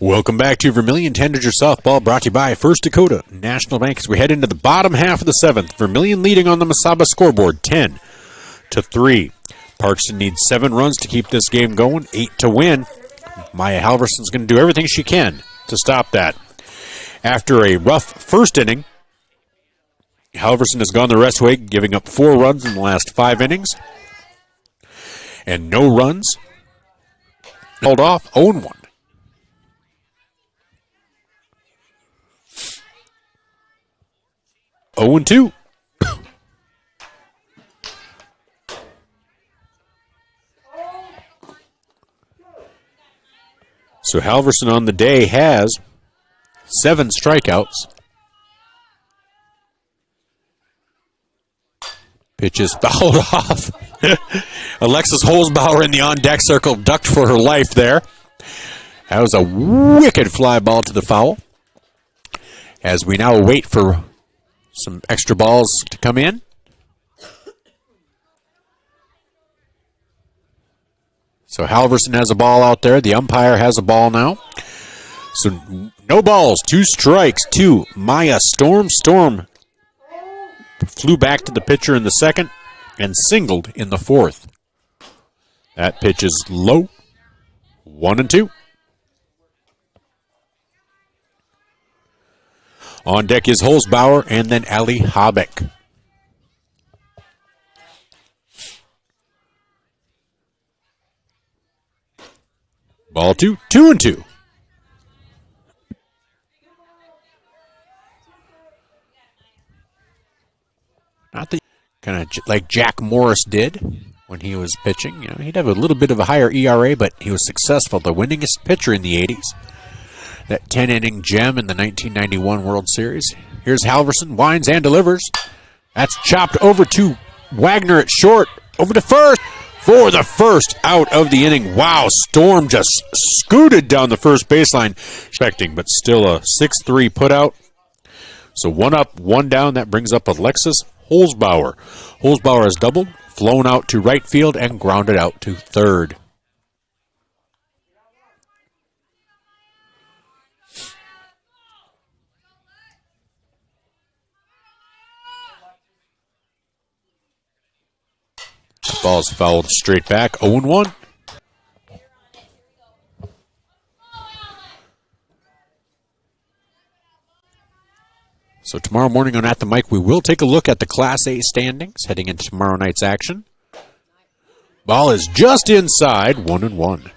Welcome back to Vermillion Tanagers Softball, brought to you by First Dakota National Bank. As we head into the bottom half of the 7th, Vermillion leading on the Mesaba scoreboard, 10-3. Parkston needs 7 runs to keep this game going, 8 to win. Maya Halverson's going to do everything she can to stop that. After a rough first inning, Halverson has gone the rest way, giving up 4 runs in the last 5 innings. And no runs. Held off, 0-1. 0-2. So Halverson on the day has 7 strikeouts. Pitch is fouled off. Alexis Holzbauer in the on-deck circle ducked for her life there. That was a wicked fly ball to the foul. As we now wait for some extra balls to come in. So Halverson has a ball out there. The umpire has a ball now. So no balls, 2 strikes, 2. Maya Storm flew back to the pitcher in the 2nd and singled in the 4th. That pitch is low, 1-2. On deck is Holzbauer and then Ali Habeck. Ball 2, 2-2. Not the kind of like Jack Morris did when he was pitching. You know, he'd have a little bit of a higher ERA, but he was successful. The winningest pitcher in the 80s. that 10-inning gem in the 1991 World Series. Here's Halverson, winds and delivers. That's chopped over to Wagner at short. Over to first for the first out of the inning. Wow, Storm just scooted down the first baseline. Expecting, but still a 6-3 putout. So 1 up, 1 down. That brings up Alexis Holzbauer. Holzbauer has doubled, flown out to right field, and grounded out to third. The ball's fouled straight back, 0-1. So tomorrow morning on At the Mic, we will take a look at the Class A standings heading into tomorrow night's action. Ball is just inside, 1-1.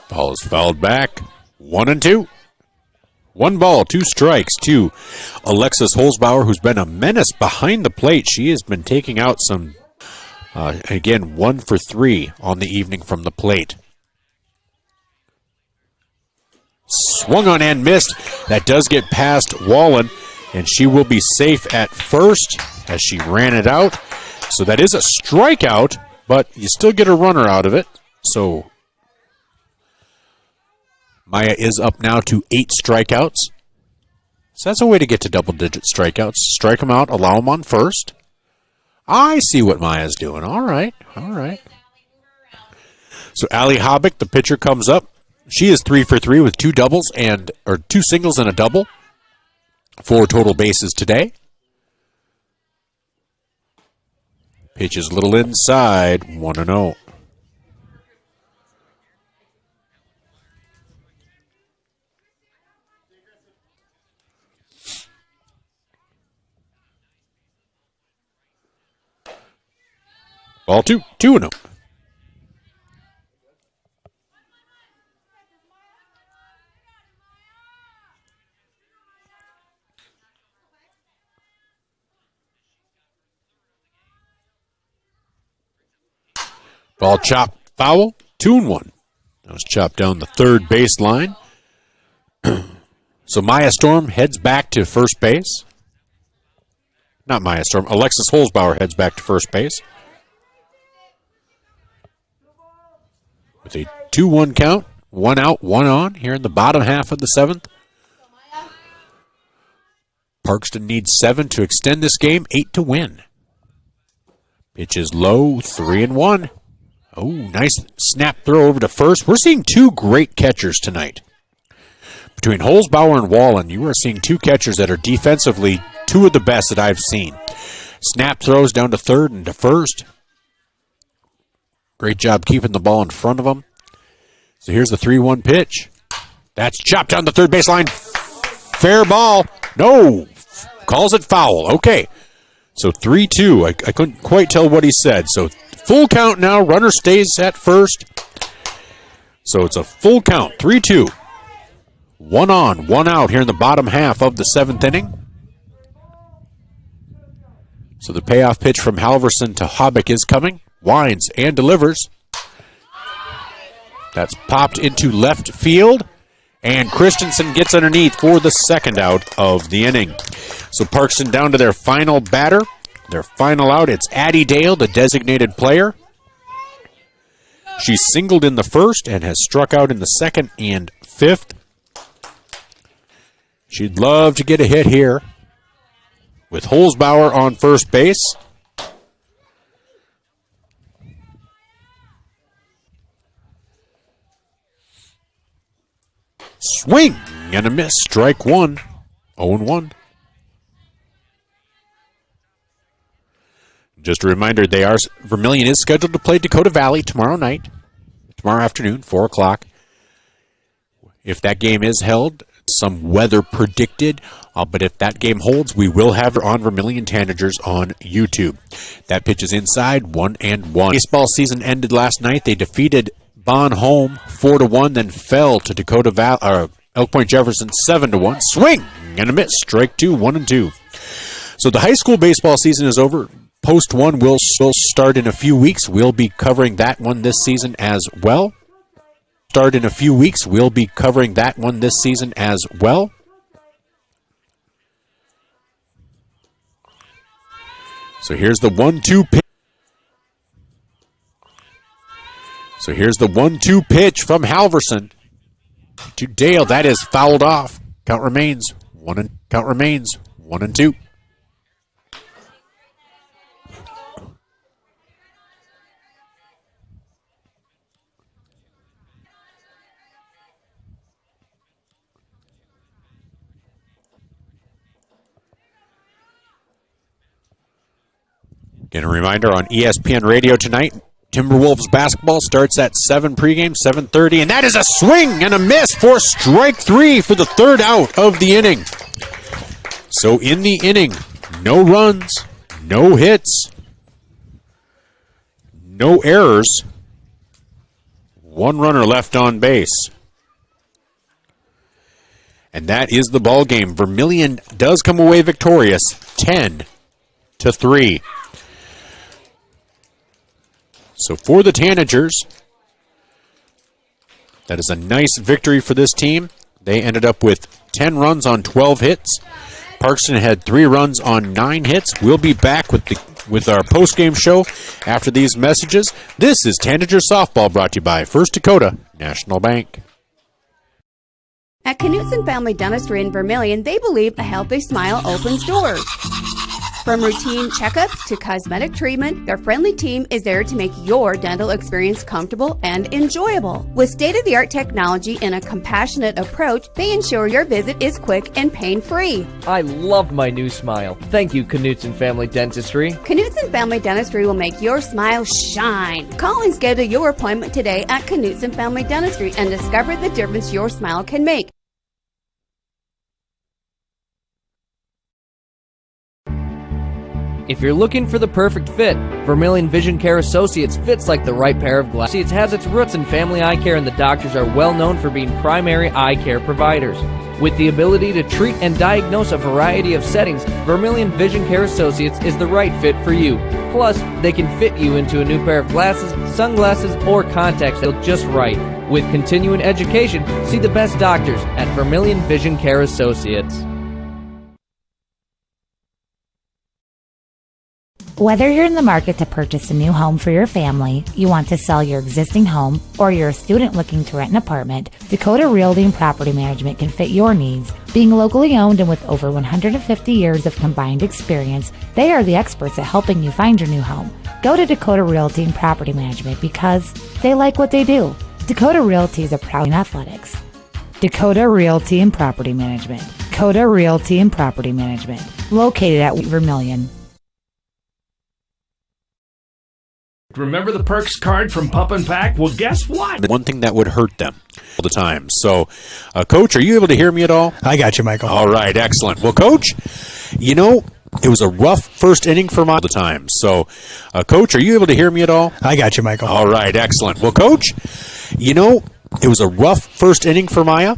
Ball is fouled back, 1-2. 1 ball, 2 strikes to Alexis Holzbauer, who's been a menace behind the plate. She has been taking out some, again, 1 for 3 on the evening from the plate. Swung on and missed. That does get past Wallen, and she will be safe at first as she ran it out. So that is a strikeout, but you still get a runner out of it. So Maya is up now to 8 strikeouts. So that's a way to get to double-digit strikeouts. Strike them out, allow them on first. I see what Maya's doing. All right, all right. So Allie Hobick, the pitcher, comes up. She is 3 for 3 with 2 singles and a double. 4 total bases today. Pitch is a little inside, 1-0. Ball 2, 2-0. Ball chopped foul, 2-1. That was chopped down the third baseline. So Maya Storm heads back to first base. Not Maya Storm, Alexis Holzbauer heads back to first base. With a 2-1 count, 1 out, 1 on here in the bottom half of the 7th. Parkston needs 7 to extend this game, 8 to win. Pitch is low, 3-1. Oh, nice snap throw over to first. We're seeing 2 great catchers tonight. Between Holzbauer and Wallen, you are seeing 2 catchers that are defensively 2 of the best that I've seen. Snap throws down to third and to first. Great job keeping the ball in front of them. So here's the 3-1 pitch. That's chopped down the third baseline. Fair ball. No. Calls it foul. Okay. So 3-2. I couldn't quite tell what he said. So full count now. Runner stays at first. So it's a full count. 3-2. 1 on, 1 out here in the bottom half of the 7th inning. So the payoff pitch from Halverson to Hobick is coming. Winds and delivers. That's popped into left field. And Christensen gets underneath for the 2nd out of the inning. So Parkston down to their final batter. Their final out, it's Addie Dale, the designated player. She singled in the 1st and has struck out in the 2nd and 5th. She'd love to get a hit here with Holzbauer on first base. Swing and a miss. Strike 1. 0-1. Just a reminder, Vermillion is scheduled to play Dakota Valley tomorrow afternoon, 4 o'clock. If that game is held, some weather predicted, but if that game holds, we will have her on Vermillion Tanagers on YouTube. That pitch is inside, 1-1. Baseball season ended last night. They defeated Bon Home 4-1, then fell to Elk Point Jefferson 7-1. Swing and a miss. Strike 2, 1-2. So the high school baseball season is over. Post 1 will start in a few weeks. We'll be covering that one this season as well. We'll be covering that one this season as well. So here's the 1-2 pitch. So here's the 1-2 pitch from Halverson to Dale. That is fouled off. Count remains 1-2. Again, a reminder on ESPN Radio tonight, Timberwolves basketball starts at 7 pregame, 7:30, and that is a swing and a miss for strike 3 for the third out of the inning. So in the inning, no runs, no hits, no errors, one runner left on base. And that is the ball game. Vermillion does come away victorious, 10-3. So for the Tanagers, that is a nice victory for this team. They ended up with 10 runs on 12 hits. Parkston had 3 runs on 9 hits. We'll be back with our post-game show after these messages. This is Tanager Softball, brought to you by First Dakota National Bank.
At Knutson Family Dentistry in Vermillion, they believe a healthy smile opens doors. From routine checkups to cosmetic treatment, their friendly team is there to make your dental experience comfortable and enjoyable. With state-of-the-art technology and a compassionate approach, they ensure your visit is quick and pain-free.
I love my new smile. Thank you, Knutson Family Dentistry.
Knutson Family Dentistry will make your smile shine. Call and schedule your appointment today at Knutson Family Dentistry and discover the difference your smile can make.
If you're looking for the perfect fit, Vermillion Vision Care Associates fits like the right pair of glasses. It has its roots in family eye care, and the doctors are well known for being primary eye care providers. With the ability to treat and diagnose a variety of settings, Vermillion Vision Care Associates is the right fit for you. Plus, they can fit you into a new pair of glasses, sunglasses, or contacts that look just right. With continuing education, see the best doctors at Vermillion Vision Care Associates.
Whether you're in the market to purchase a new home for your family, you want to sell your existing home, or you're a student looking to rent an apartment, Dakota Realty and Property Management can fit your needs. Being locally owned and with over 150 years of combined experience, they are the experts at helping you find your new home. Go to Dakota Realty and Property Management because they like what they do. Dakota Realty is a proud in athletics. Dakota Realty and Property Management. Dakota Realty and Property Management. Located at Vermillion.
Remember the Perks card from Pup and Pack? Well, guess what?
One thing that would hurt them all the time. So, Coach, are you able to hear me at all?
I got you, Michael.
All right, excellent. Well, Coach, you know, it was a rough first inning for my all the time. So, Coach, are you able to hear me at all?
I got you, Michael.
All right, excellent. Well, Coach, you know, it was a rough first inning for Maya.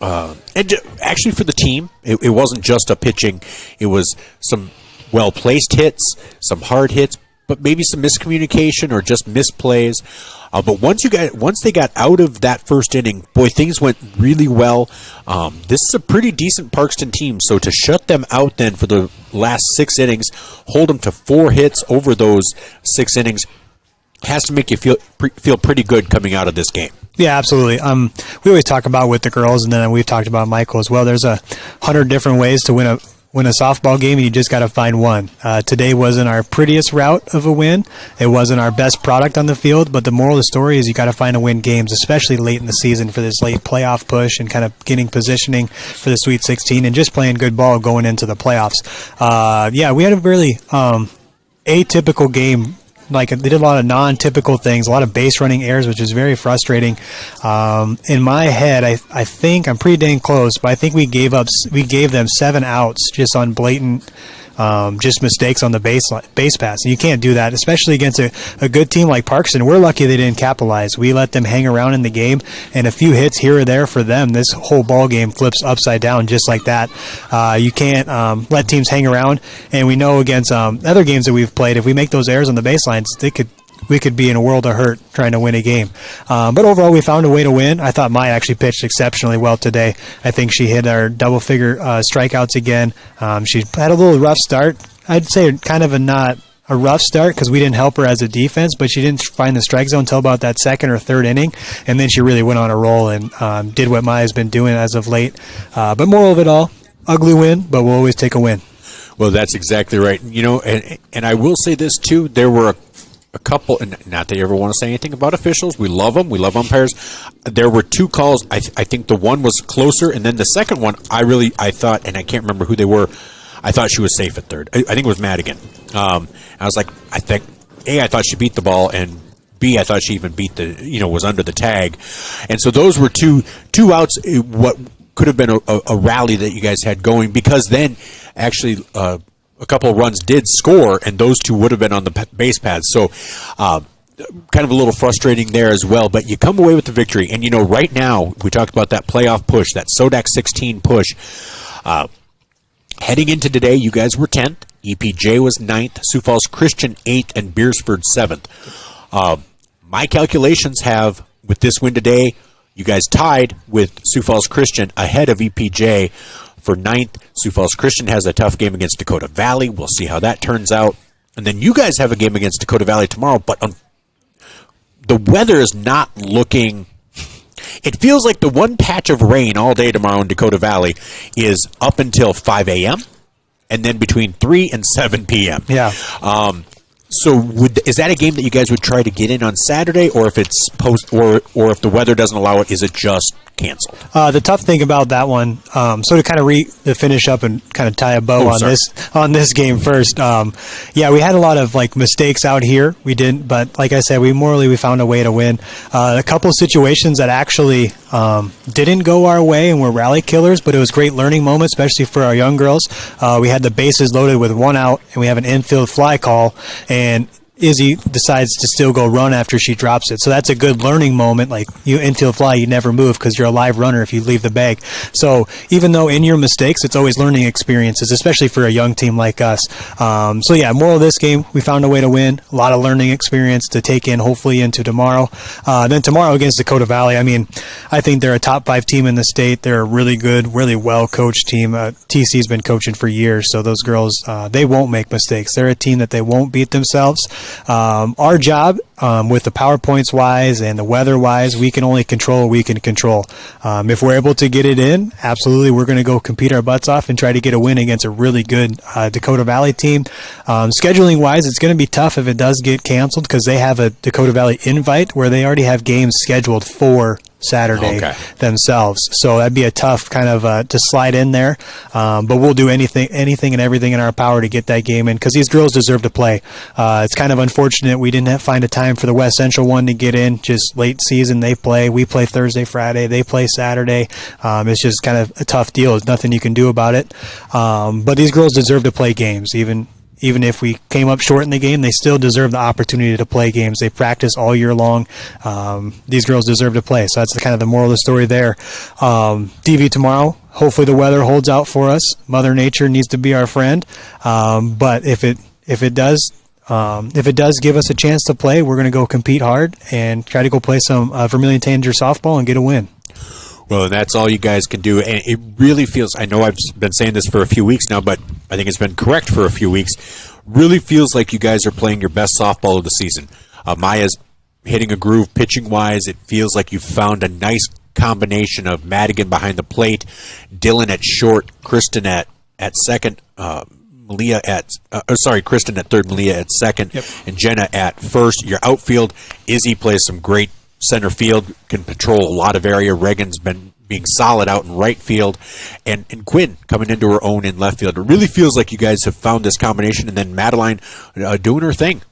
And actually for the team, it wasn't just a pitching. It was some well-placed hits, some hard hits, but maybe some miscommunication or just misplays. But once they got out of that first inning, boy, things went really well. This is a pretty decent Parkston team, so to shut them out then for the last 6 innings, hold them to 4 hits over those 6 innings, has to make you feel pretty good coming out of this game.
Yeah, absolutely. We always talk about with the girls, and then we've talked about Michael as well. There's 100 different ways to win a softball game, and you just got to find one. Today wasn't our prettiest route of a win. It wasn't our best product on the field, but the moral of the story is you got to find a win games, especially late in the season for this late playoff push and kind of getting positioning for the Sweet 16 and just playing good ball going into the playoffs. Yeah, we had a really atypical game. Like, they did a lot of non-typical things, a lot of base running errors, which is very frustrating. In my head, I think I'm pretty dang close, but I think we gave them 7 outs just on blatant just mistakes on the base pass. And you can't do that, especially against a good team like Parkston. We're lucky they didn't capitalize. We let them hang around in the game, and a few hits here or there for them, this whole ball game flips upside down just like that. You can't let teams hang around, and we know against other games that we've played, if we make those errors on the baselines, we could be in a world of hurt trying to win a game. But overall, we found a way to win. I thought Maya actually pitched exceptionally well today. I think she hit our double-figure strikeouts again. She had a little rough start. I'd say kind of not a rough start because we didn't help her as a defense, but she didn't find the strike zone until about that second or third inning, and then she really went on a roll and did what Maya's been doing as of late. But moral of it all, ugly win, but we'll always take a win.
Well, that's exactly right. You know, and I will say this too, there were a couple, and not that you ever want to say anything about officials. We love them. We love umpires. There were two calls. I think the one was closer, and then the second one, I thought, and I can't remember who they were, I thought she was safe at third. I think it was Madigan. I was like, I thought she beat the ball, and B, I thought she even beat was under the tag. And so those were two outs, what could have been a rally that you guys had going, because then actually a couple of runs did score, and those two would have been on the base paths. So kind of a little frustrating there as well, but you come away with the victory. And, right now, we talked about that playoff push, that SODAC 16 push. Heading into today, you guys were 10th. EPJ was 9th. Sioux Falls Christian 8th, and Beersford 7th. My calculations have, with this win today, you guys tied with Sioux Falls Christian ahead of EPJ for 9th. Sioux Falls Christian has a tough game against Dakota Valley. We'll see how that turns out. And then you guys have a game against Dakota Valley tomorrow, but the weather is not looking... It feels like the one patch of rain all day tomorrow in Dakota Valley is up until 5 a.m. and then between 3 and 7 p.m.
Yeah.
So is that a game that you guys would try to get in on Saturday, or if it's or if the weather doesn't allow it, is it just canceled?
The tough thing about that one, so to kind of finish up and kind of tie a bow on this game first. We had a lot of mistakes out here. We didn't, but like I said, we found a way to win. A couple of situations that actually didn't go our way and were rally killers, but it was great learning moments, especially for our young girls. We had the bases loaded with one out, and we have an infield fly call, and Izzy decides to still go run after she drops it. So that's a good learning moment. Like, you infield fly, you never move because you're a live runner if you leave the bag. So even though in your mistakes, it's always learning experiences, especially for a young team like us. Moral of this game, we found a way to win. A lot of learning experience to take in, hopefully, into tomorrow. Then tomorrow against Dakota Valley, I think they're a top 5 team in the state. They're a really good, really well-coached team. TC's been coaching for years, so those girls, they won't make mistakes. They're a team that they won't beat themselves. Our job, with the PowerPoints wise and the weather wise, we can only control what we can control. If we're able to get it in, absolutely, we're going to go compete our butts off and try to get a win against a really good Dakota Valley team. Scheduling wise, it's going to be tough if it does get canceled because they have a Dakota Valley invite where they already have games scheduled for Saturday themselves. So that'd be a tough kind of to slide in there. But we'll do anything and everything in our power to get that game in because these girls deserve to play. It's kind of unfortunate we didn't find a time for the West Central one to get in. Just late season they play. We play Thursday, Friday. They play Saturday. It's just kind of a tough deal. There's nothing you can do about it. But these girls deserve to play games. Even if we came up short in the game, they still deserve the opportunity to play games. They practice all year long. These girls deserve to play. So that's kind of the moral of the story there. DV tomorrow, hopefully the weather holds out for us. Mother Nature needs to be our friend. But if it does give us a chance to play, we're going to go compete hard and try to go play some Vermillion Tanagers softball and get a win.
Well, that's all you guys can do. And it really feels, I know I've been saying this for a few weeks now, but I think it's been correct for a few weeks. Really feels like you guys are playing your best softball of the season. Maya's hitting a groove pitching-wise. It feels like you've found a nice combination of Madigan behind the plate, Dylan at short, Kristen at second, Kristen at third, Malia at second, and Jenna at first. Your outfield, Izzy plays some great center field, can patrol a lot of area. Reagan's been being solid out in right field, and Quinn coming into her own in left field. It really feels like you guys have found this combination, and then Madeline doing her thing.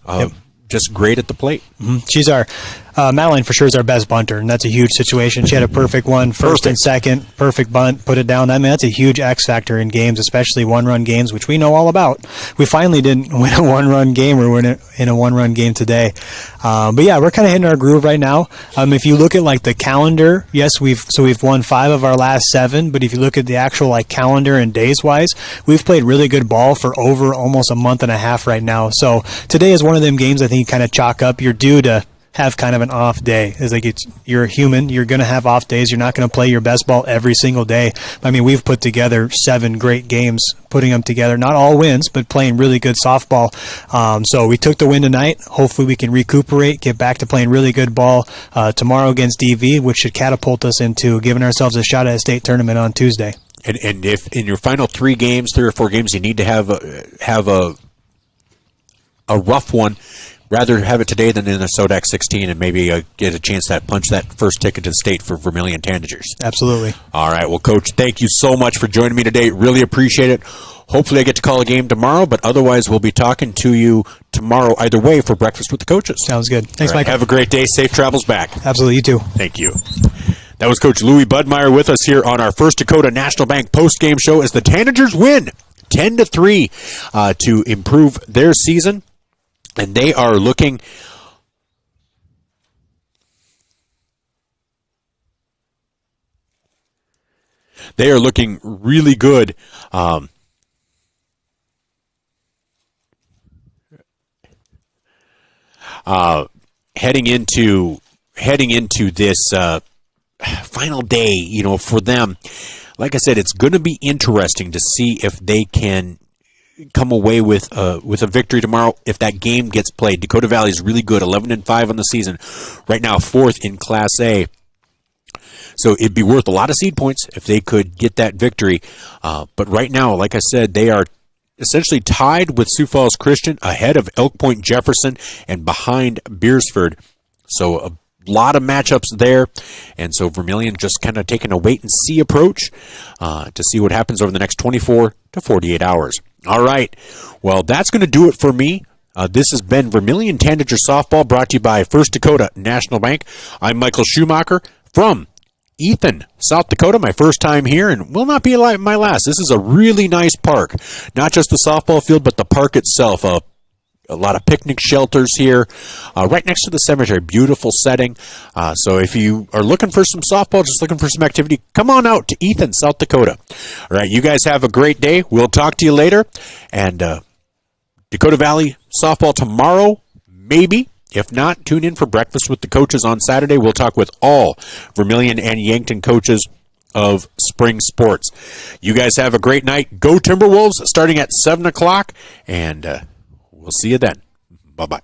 Just great at the plate.
Mm-hmm. She's our Madeline for sure is our best bunter, and that's a huge situation. She had a perfect one, first and second, perfect bunt, put it down. I mean, that's a huge X factor in games, especially one-run games, which we know all about. We finally didn't win a one-run game or win in a one-run game today. But yeah, we're kind of hitting our groove right now. If you look at like the calendar, yes, we've won 5 of our last 7. But if you look at the actual like calendar and days wise, we've played really good ball for over almost a month and a half right now. So today is one of them games I think you kind of chalk up. You're due to have kind of an off day. It's like you're a human. You're going to have off days. You're not going to play your best ball every single day. I mean, we've put together 7 great games, putting them together. Not all wins, but playing really good softball. So we took the win tonight. Hopefully we can recuperate, get back to playing really good ball tomorrow against DV, which should catapult us into giving ourselves a shot at a state tournament on Tuesday.
And if in your final 3 or 4 games, you need to have a rough one, rather have it today than in the Sodak 16 and maybe get a chance to punch that first ticket to the state for Vermillion Tanagers.
Absolutely.
All right. Well, Coach, thank you so much for joining me today. Really appreciate it. Hopefully I get to call a game tomorrow, but otherwise we'll be talking to you tomorrow either way for Breakfast with the Coaches.
Sounds good. Thanks,
All right,
Mike.
Have a great day. Safe travels back.
Absolutely. You too.
Thank you. That was Coach Louis Budmeyer with us here on our First Dakota National Bank post-game show as the Tanagers win 10-3 to improve their season. And they are looking really good. Heading into this final day, for them. Like I said, it's going to be interesting to see if they can come away with a victory tomorrow if that game gets played. Dakota Valley is really good, 11-5 on the season. Right now, 4th in Class A. So it'd be worth a lot of seed points if they could get that victory. But right now, like I said, they are essentially tied with Sioux Falls Christian, ahead of Elk Point Jefferson, and behind Beersford. So a lot of matchups there. And so Vermillion just kind of taking a wait-and-see approach to see what happens over the next 24 to 48 hours. All right. Well, that's going to do it for me. This has been Vermillion Tanager Softball, brought to you by First Dakota National Bank. I'm Michael Schumacher from Ethan, South Dakota, my first time here, and will not be my last. This is a really nice park. Not just the softball field, but the park itself. A lot of picnic shelters here, right next to the cemetery. Beautiful setting. So if you are looking for some softball, just looking for some activity, come on out to Ethan, South Dakota. All right, you guys have a great day. We'll talk to you later. And Dakota Valley softball tomorrow, maybe. If not, tune in for Breakfast with the Coaches on Saturday. We'll talk with all Vermillion and Yankton coaches of spring sports. You guys have a great night. Go Timberwolves, starting at 7 o'clock, and we'll see you then. Bye-bye.